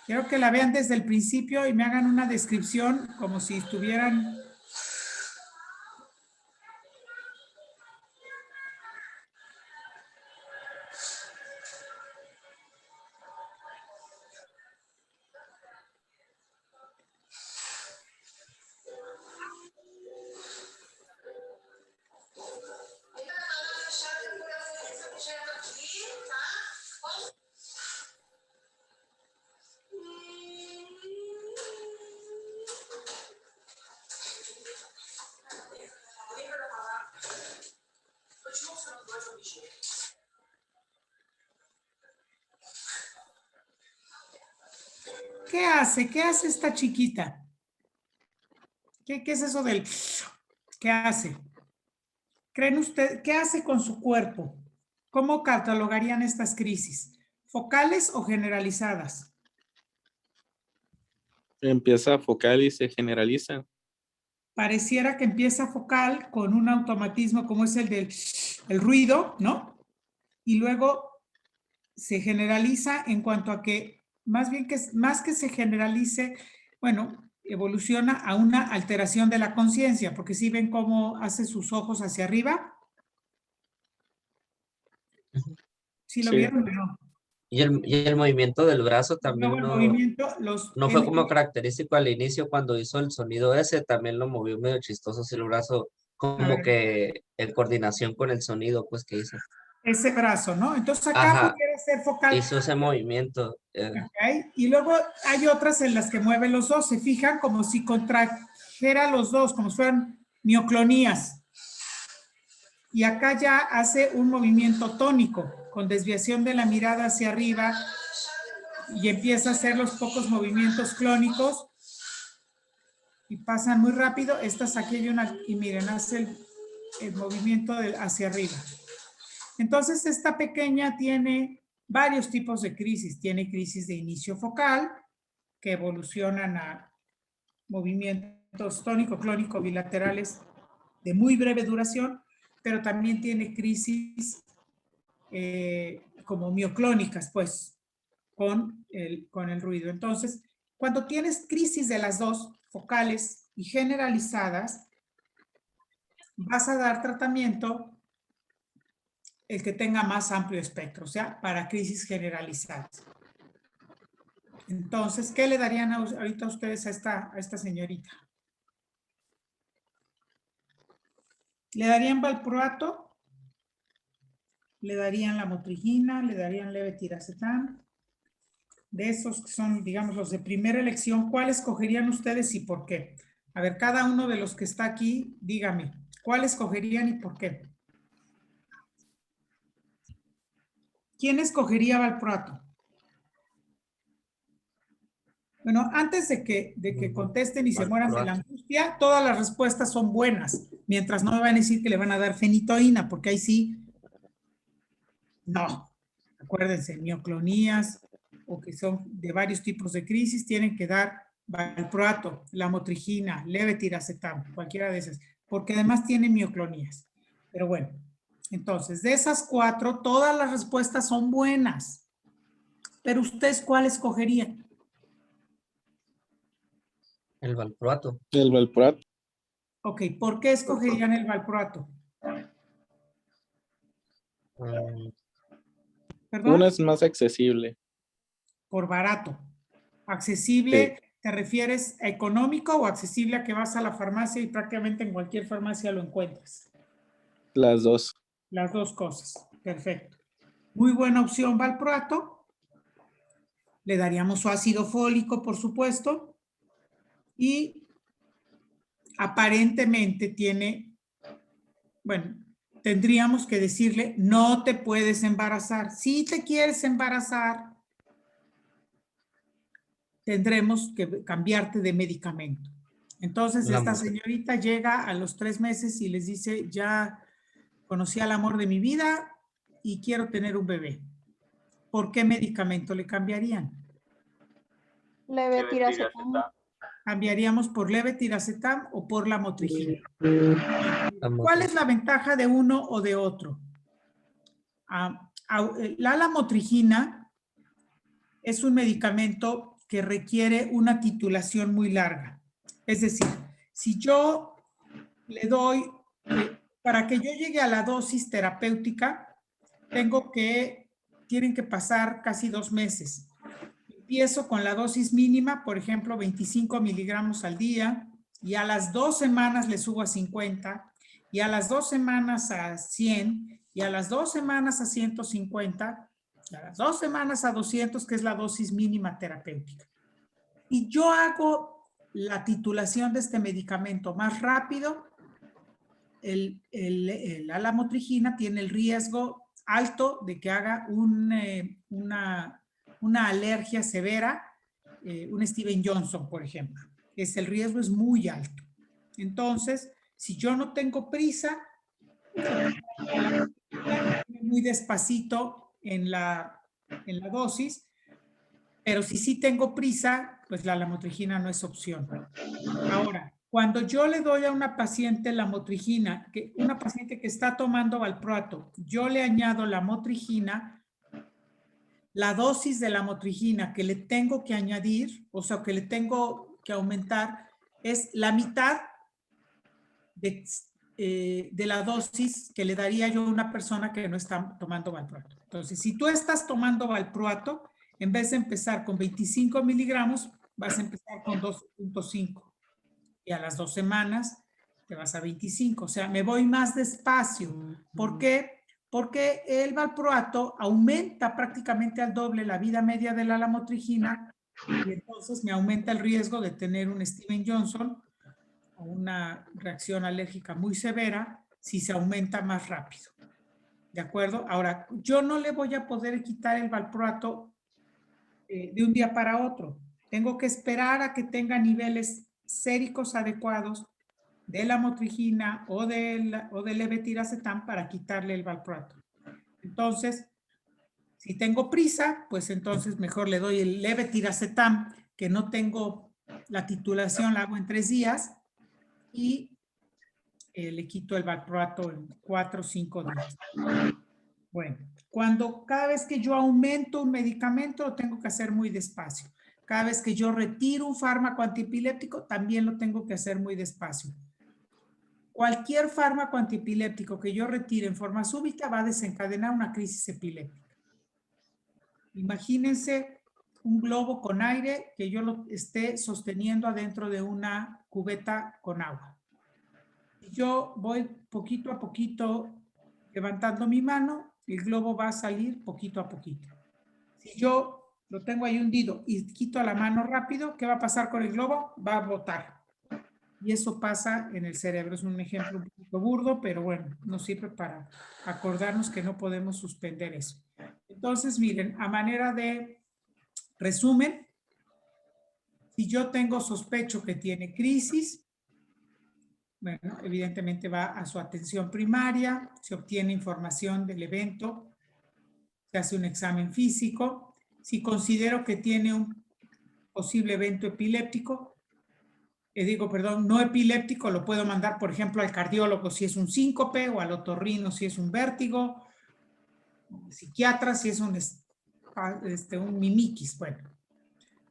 quiero que la vean desde el principio y me hagan una descripción como si estuvieran... ¿Qué hace? ¿Qué hace esta chiquita? ¿Qué es eso del... ¿Qué hace? ¿Creen ustedes? ¿Qué hace con su cuerpo? ¿Cómo catalogarían estas crisis? ¿Focales o generalizadas? Empieza focal y se generaliza. Pareciera que empieza focal con un automatismo como es el del ruido, ¿no? Y luego se generaliza en cuanto a que, más que se generalice, bueno, evoluciona a una alteración de la conciencia, porque si ven cómo hace sus ojos hacia arriba. ¿Sí lo vieron o no? Y el movimiento del brazo también Luego el movimiento, no fue como característico al inicio cuando hizo el sonido ese, también lo movió medio chistoso, así el brazo como que en coordinación con el sonido pues que hizo. Ese brazo, ¿no? Entonces acá pudiera ser focal. Hizo ese movimiento. Okay. Y luego hay otras en las que mueve los dos, se fijan como si contrajera los dos, como si fueran mioclonías. Y acá ya hace un movimiento tónico, con desviación de la mirada hacia arriba, y empieza a hacer los pocos movimientos clónicos, y pasan muy rápido. Estas aquí hay una, y miren, hace el movimiento hacia arriba. Entonces, esta pequeña tiene varios tipos de crisis. Tiene crisis de inicio focal, que evolucionan a movimientos tónico-clónico bilaterales de muy breve duración, pero también tiene crisis como mioclónicas, pues, con el ruido. Entonces, cuando tienes crisis de las dos, focales y generalizadas, vas a dar tratamiento el que tenga más amplio espectro, o sea, para crisis generalizadas. Entonces, ¿qué le darían ahorita ustedes a esta señorita? ¿Le darían valproato? ¿Le darían lamotrigina? ¿Le darían levetiracetam? De esos que son, digamos, los de primera elección, ¿cuál escogerían ustedes y por qué? A ver, cada uno de los que está aquí, dígame, ¿cuál escogerían y por qué? ¿Quién escogería valproato? Bueno, antes de que contesten y se mueran de la angustia, todas las respuestas son buenas, mientras no me van a decir que le van a dar fenitoína, porque ahí sí, no. Acuérdense, mioclonías o que son de varios tipos de crisis, tienen que dar valproato, lamotrigina, levetiracetam, cualquiera de esas, porque además tienen mioclonías. Pero bueno, entonces, de esas 4, todas las respuestas son buenas. Pero ¿ustedes cuál escogerían? El valproato. El valproato. Ok, ¿por qué escogerían el valproato? Mm, ¿Perdón? Uno es más accesible. Por barato. Accesible, ¿te refieres a económico o accesible a que vas a la farmacia y prácticamente en cualquier farmacia lo encuentras? Las dos. Las dos cosas. Perfecto. Muy buena opción valproato. Le daríamos su ácido fólico, por supuesto. Y aparentemente tiene, bueno, tendríamos que decirle, no te puedes embarazar. Si te quieres embarazar, tendremos que cambiarte de medicamento. Entonces, La esta mujer. señorita llega a los 3 meses y les dice, ya conocí al amor de mi vida y quiero tener un bebé. ¿Por qué medicamento le cambiarían? Levetiracetam. ¿Cambiaríamos por levetiracetam o por lamotrigina? La ¿Cuál mujer. es la ventaja de uno o de otro? La lamotrigina es un medicamento que requiere una titulación muy larga. Es decir, si yo le doy, para que yo llegue a la dosis terapéutica, tienen que pasar casi 2 meses. Empiezo con la dosis mínima, por ejemplo, 25 miligramos al día, y a las 2 semanas le subo a 50, y a las 2 semanas a 100, y a las 2 semanas a 150, y a las 2 semanas a 200, que es la dosis mínima terapéutica. Y yo hago la titulación de este medicamento más rápido. La lamotrigina tiene el riesgo alto de que haga una alergia severa, un Steven Johnson, por ejemplo. El riesgo es muy alto. Entonces, si yo no tengo prisa, muy despacito en la dosis, pero si sí tengo prisa, pues la lamotrigina no es opción. Ahora, cuando yo le doy a una paciente lamotrigina, una paciente que está tomando valproato, yo le añado lamotrigina, la dosis de lamotrigina que le tengo que añadir, o sea, que le tengo que aumentar, es la mitad de la dosis que le daría yo a una persona que no está tomando valproato. Entonces, si tú estás tomando valproato, en vez de empezar con 25 miligramos, vas a empezar con 2.5. Y a las 2 semanas te vas a 25. O sea, me voy más despacio. ¿Por qué? Porque el valproato aumenta prácticamente al doble la vida media de la lamotrigina y entonces me aumenta el riesgo de tener un Steven Johnson o una reacción alérgica muy severa si se aumenta más rápido. ¿De acuerdo? Ahora, yo no le voy a poder quitar el valproato de un día para otro. Tengo que esperar a que tenga niveles séricos adecuados de lamotrigina o de levetiracetam para quitarle el valproato. Entonces, si tengo prisa, pues entonces mejor le doy el levetiracetam, que no tengo la titulación, la hago en 3 días y le quito el valproato en 4 o 5 días. Bueno, cada vez que yo aumento un medicamento, lo tengo que hacer muy despacio. Cada vez que yo retiro un fármaco antiepiléptico, también lo tengo que hacer muy despacio. Cualquier fármaco antiepiléptico que yo retire en forma súbita va a desencadenar una crisis epiléptica. Imagínense un globo con aire que yo lo esté sosteniendo adentro de una cubeta con agua. Yo voy poquito a poquito levantando mi mano, el globo va a salir poquito a poquito. Si yo lo tengo ahí hundido y quito la mano rápido, ¿qué va a pasar con el globo? Va a botar. Y eso pasa en el cerebro. Es un ejemplo un poquito burdo, pero bueno, nos sirve para acordarnos que no podemos suspender eso. Entonces, miren, a manera de resumen, Si yo tengo sospecho que tiene crisis, bueno, evidentemente va a su atención primaria, se obtiene información del evento, se hace un examen físico. Si considero que tiene un posible evento epiléptico, no epiléptico, lo puedo mandar, por ejemplo, al cardiólogo si es un síncope o al otorrino si es un vértigo, psiquiatra si es un mimiquis. Bueno,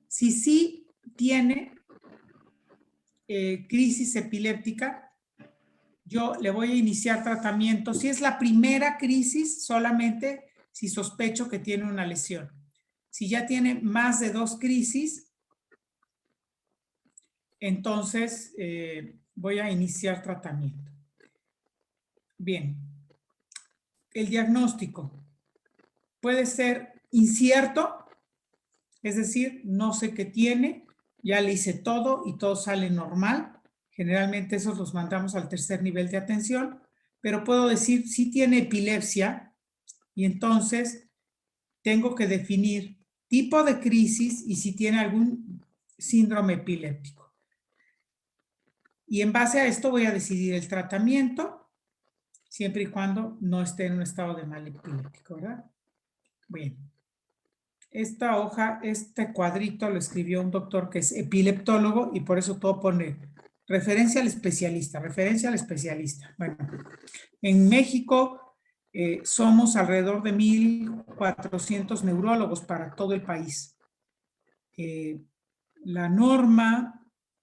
si sí tiene crisis epiléptica, yo le voy a iniciar tratamiento. Si es la primera crisis, solamente si sospecho que tiene una lesión. Si ya tiene más de 2 crisis, entonces voy a iniciar tratamiento. Bien. El diagnóstico puede ser incierto, es decir, no sé qué tiene, ya le hice todo y todo sale normal. Generalmente esos los mandamos al tercer nivel de atención, pero puedo decir si tiene epilepsia y entonces tengo que definir tipo de crisis y si tiene algún síndrome epiléptico. Y en base a esto voy a decidir el tratamiento, siempre y cuando no esté en un estado de mal epiléptico, ¿verdad? Bien. Esta hoja, este cuadrito lo escribió un doctor que es epileptólogo y por eso todo pone referencia al especialista, referencia al especialista. Bueno, en México somos alrededor de 1,400 neurólogos para todo el país. La norma,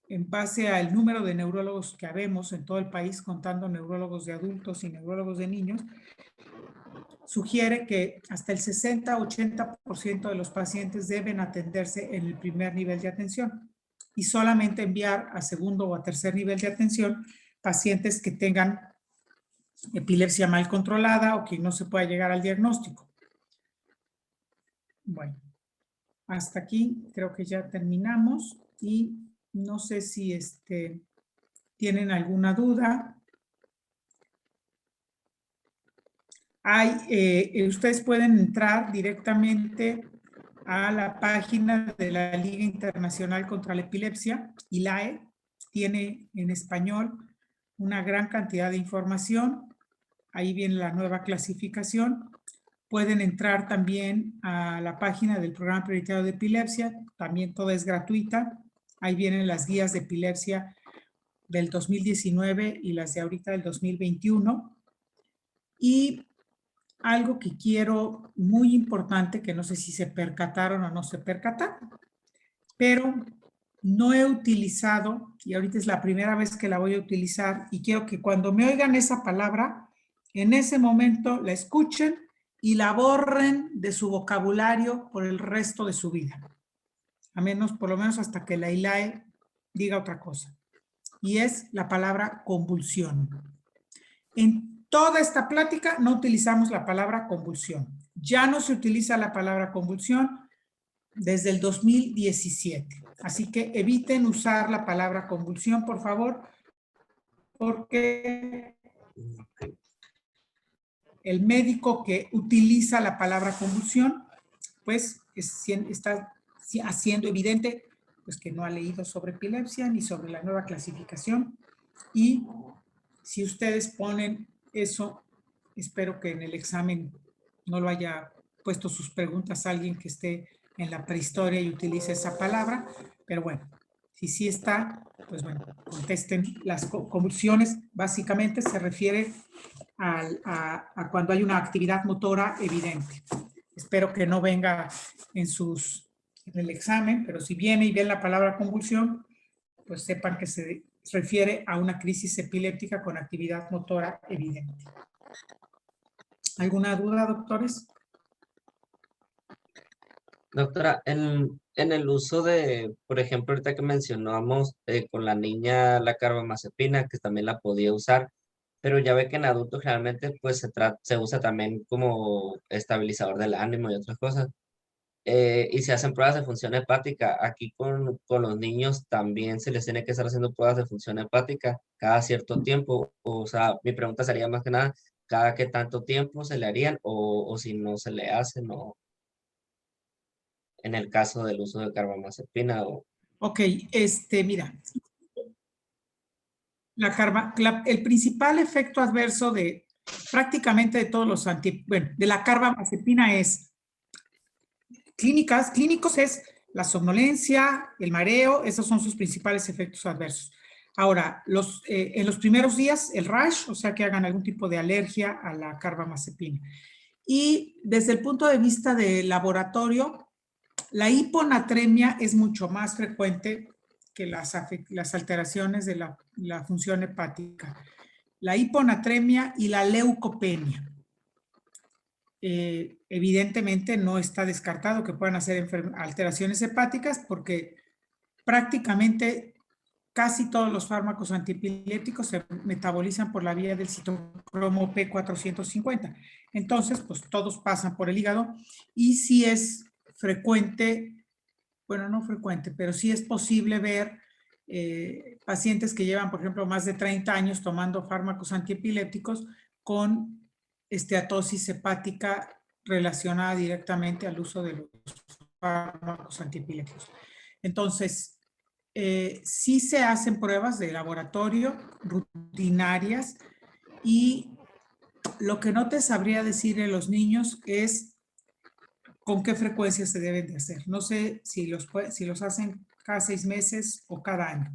en base al número de neurólogos que habemos en todo el país, contando neurólogos de adultos y neurólogos de niños, sugiere que hasta el 60-80% de los pacientes deben atenderse en el primer nivel de atención y solamente enviar a segundo o a tercer nivel de atención pacientes que tengan epilepsia mal controlada o que no se pueda llegar al diagnóstico. Bueno, hasta aquí creo que ya terminamos y no sé si tienen alguna duda. Ustedes pueden entrar directamente a la página de la Liga Internacional contra la Epilepsia, ILAE. Tiene en español una gran cantidad de información. Ahí viene la nueva clasificación. Pueden entrar también a la página del Programa Prioritario de Epilepsia. También toda es gratuita. Ahí vienen las guías de epilepsia del 2019 y las de ahorita del 2021. Y algo que quiero, muy importante, que no sé si se percataron o no se percataron, pero no he utilizado, y ahorita es la primera vez que la voy a utilizar, y quiero que cuando me oigan esa palabra, en ese momento la escuchen y la borren de su vocabulario por el resto de su vida. Por lo menos hasta que la ILAE diga otra cosa. Y es la palabra convulsión. En toda esta plática no utilizamos la palabra convulsión. Ya no se utiliza la palabra convulsión desde el 2017. Así que eviten usar la palabra convulsión, por favor, porque el médico que utiliza la palabra convulsión, pues está haciendo evidente pues, que no ha leído sobre epilepsia ni sobre la nueva clasificación. Y si ustedes ponen eso, espero que en el examen no lo haya puesto sus preguntas a alguien que esté en la prehistoria y utilice esa palabra, pero bueno, si sí está, pues bueno, contesten. Las convulsiones básicamente se refiere a cuando hay una actividad motora evidente. Espero que no venga en el examen, pero si viene y ven la palabra convulsión, pues sepan que se refiere a una crisis epiléptica con actividad motora evidente. ¿Alguna duda, doctores? Doctora, en el uso de, por ejemplo, ahorita que mencionamos con la niña la carbamazepina, que también la podía usar, pero ya ve que en adultos generalmente pues se usa también como estabilizador del ánimo y otras cosas. Y se hacen pruebas de función hepática. Aquí con los niños también se les tiene que estar haciendo pruebas de función hepática cada cierto tiempo. O sea, mi pregunta sería más que nada, ¿cada qué tanto tiempo se le harían o si no se le hacen o en el caso del uso de carbamazepina? Ok, mira. El principal efecto adverso de prácticamente de todos los de la carbamazepina es clínicos es la somnolencia, el mareo, esos son sus principales efectos adversos. Ahora, en los primeros días, el rash, o sea que hagan algún tipo de alergia a la carbamazepina. Y desde el punto de vista de laboratorio, la hiponatremia es mucho más frecuente que las alteraciones de la función hepática. La hiponatremia y la leucopenia. Evidentemente no está descartado que puedan hacer alteraciones hepáticas porque prácticamente casi todos los fármacos antiepilépticos se metabolizan por la vía del citocromo P450. Entonces, pues todos pasan por el hígado y sí es frecuente, bueno, no frecuente, pero sí es posible ver pacientes que llevan, por ejemplo, más de 30 años tomando fármacos antiepilépticos con esteatosis hepática relacionada directamente al uso de los fármacos antiepilépticos. Entonces, sí se hacen pruebas de laboratorio rutinarias y lo que no te sabría decir en los niños es con qué frecuencia se deben de hacer. No sé si los hacen cada 6 meses o cada año.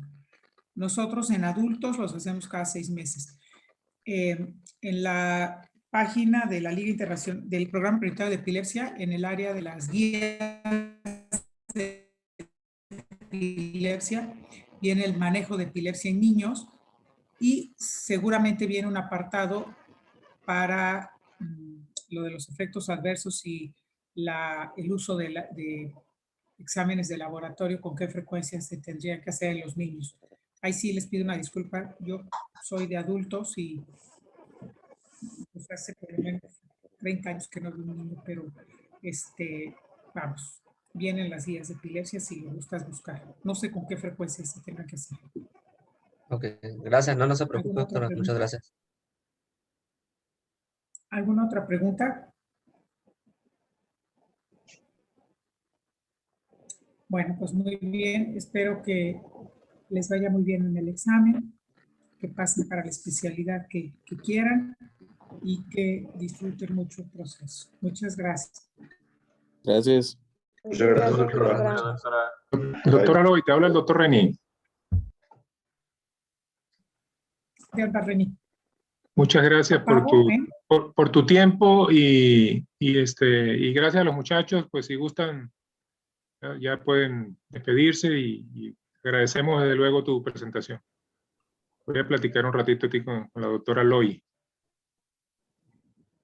Nosotros en adultos los hacemos cada 6 meses. En la página de la Liga Internacional del Programa Prioritario de Epilepsia, en el área de las guías de epilepsia, viene el manejo de epilepsia en niños y seguramente viene un apartado para lo de los efectos adversos y el uso de exámenes de laboratorio, con qué frecuencia se tendrían que hacer en los niños. Ahí sí les pido una disculpa, yo soy de adultos y pues hace por lo menos 30 años que no vi un niño, pero vamos, vienen las guías de epilepsia si lo gustas buscar. No sé con qué frecuencia se tengan que hacer. Ok, gracias. No se preocupe, doctora. Muchas gracias. ¿Alguna otra pregunta? Bueno, pues muy bien. Espero que les vaya muy bien en el examen, que pasen para la especialidad que quieran y que disfruten mucho el proceso. Muchas gracias. Gracias. Muchas gracias, doctora. Doctora. Doctora Loy, te habla el doctor Reni. Reni. Muchas gracias por tu tiempo y gracias a los muchachos, pues si gustan, ya pueden despedirse y agradecemos desde luego tu presentación. Voy a platicar un ratito aquí con la doctora Loy.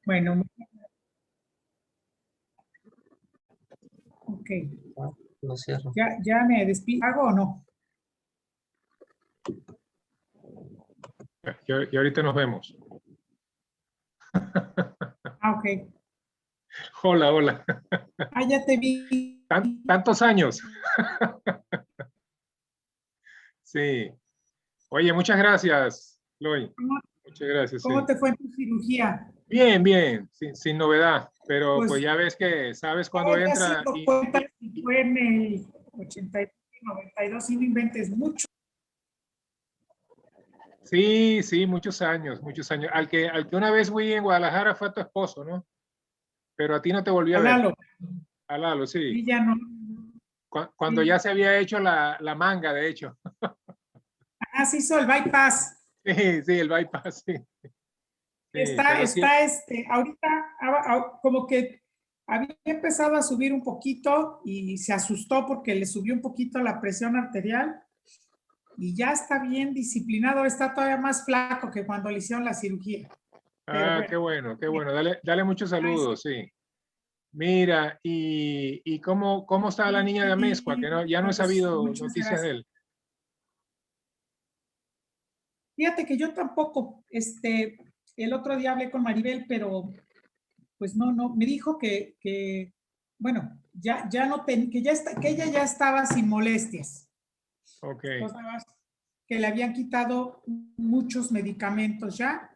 Bueno. Ok. Lo cierro. ¿Ya me despido? ¿Hago o no? Y ahorita nos vemos. Ok. Hola. Ya te vi. Tantos años. Sí. Oye, muchas gracias, Loy. Muchas gracias. ¿Cómo te fue en tu cirugía? Bien, sin novedad, pero pues ya ves que sabes cuando entra. Fue en el 82, 92, y no inventes mucho. Sí, muchos años. Al que una vez fui en Guadalajara fue a tu esposo, ¿no? Pero a ti no te volvió a ver. A Lalo, sí. Y ya no. Cuando ya se había hecho la manga, de hecho. Se hizo el bypass. Sí, el bypass, sí. Ahorita como que había empezado a subir un poquito y se asustó porque le subió un poquito la presión arterial y ya está bien disciplinado, está todavía más flaco que cuando le hicieron la cirugía. Qué bueno. Dale muchos saludos, sí. Mira, ¿y cómo está la niña de Amezcua? Que ya no he sabido noticias de él. Fíjate que yo tampoco, el otro día hablé con Maribel, pero pues no, me dijo que bueno, ya no que ella ya estaba sin molestias. Ok. Que le habían quitado muchos medicamentos ya.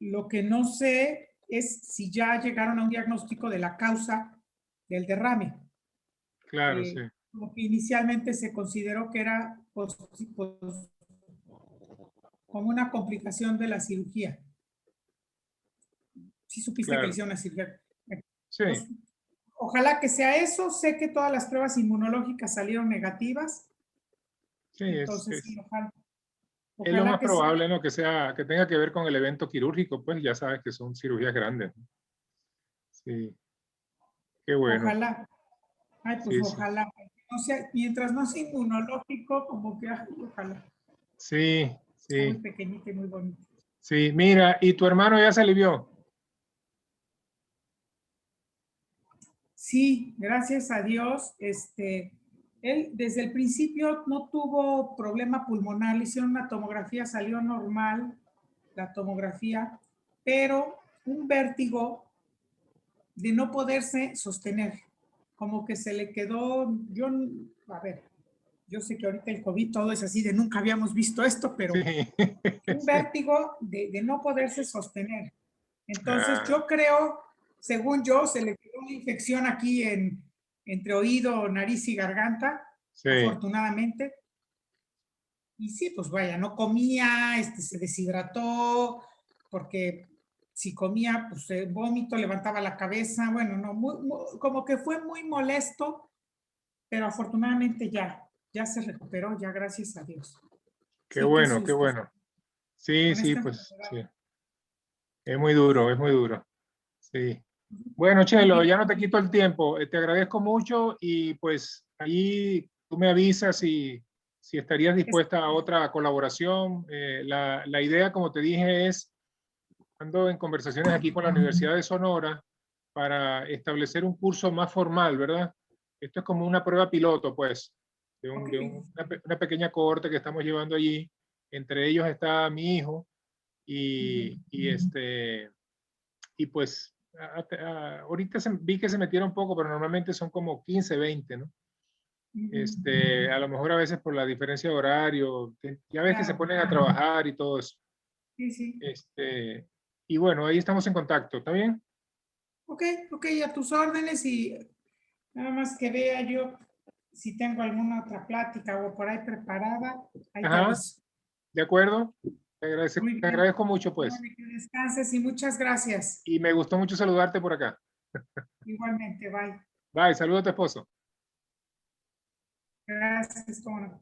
Lo que no sé es si ya llegaron a un diagnóstico de la causa del derrame. Claro, sí. como que inicialmente se consideró que era como una complicación de la cirugía. Sí supiste Claro. que le hicieron una cirugía. Sí, Pues, ojalá que sea eso. Sé que todas las pruebas inmunológicas salieron negativas. sí, Entonces, sí, ojalá. es lo más que sea. probable, ¿no? Que sea, que tenga que ver con el evento quirúrgico, pues ya sabes que son cirugías grandes. Sí, qué bueno. Ojalá. Ay, pues Sí, sí. ojalá. No sea, mientras no sea inmunológico, como que, ay, ojalá. Sí, Está muy sí, pequeñita y muy bonita. sí. Mira, ¿y tu hermano ya se alivió? Sí, gracias a Dios. Él desde el principio no tuvo problema pulmonar. Le hicieron una tomografía, salió normal la tomografía, pero un vértigo de no poderse sostener. Como que se le quedó, a ver, yo sé que ahorita el COVID todo es así de nunca habíamos visto esto, pero Sí. un vértigo de no poderse sostener. Entonces Ah, yo creo, según yo, se le quedó una infección aquí entre oído, nariz y garganta, sí, afortunadamente. Y sí, pues vaya, no comía, se deshidrató, porque si comía, pues vómito, levantaba la cabeza, bueno, no, como que fue muy molesto, pero afortunadamente ya se recuperó, ya gracias a Dios. qué Sí, bueno, qué susto. bueno. Sí, Con sí, esta pues sí. enfermedad. Es muy duro, es muy duro. Sí. Bueno, Chelo, ya no te quito el tiempo. Te agradezco mucho y pues ahí tú me avisas si estarías dispuesta a otra colaboración. La idea, como te dije, es, ando en conversaciones aquí con la Universidad de Sonora para establecer un curso más formal, ¿verdad? Esto es como una prueba piloto, pues, una pequeña cohorte que estamos llevando allí. Entre ellos está mi hijo y y pues ahorita vi que se metieron poco, pero normalmente son como 15, 20, ¿no? A lo mejor a veces por la diferencia de horario, ya ves que se Claro. ponen a trabajar y todo eso. Sí, sí. Y bueno, ahí estamos en contacto, ¿está bien? Ok, a tus órdenes y nada más que vea yo si tengo alguna otra plática o por ahí preparada, ahí te Ajá, aviso. de acuerdo. Muy Te bien. agradezco mucho, pues. Bueno, que descanses y muchas gracias. Y me gustó mucho saludarte por acá. Igualmente, bye. Bye, saludos a tu esposo. Gracias, cómo no.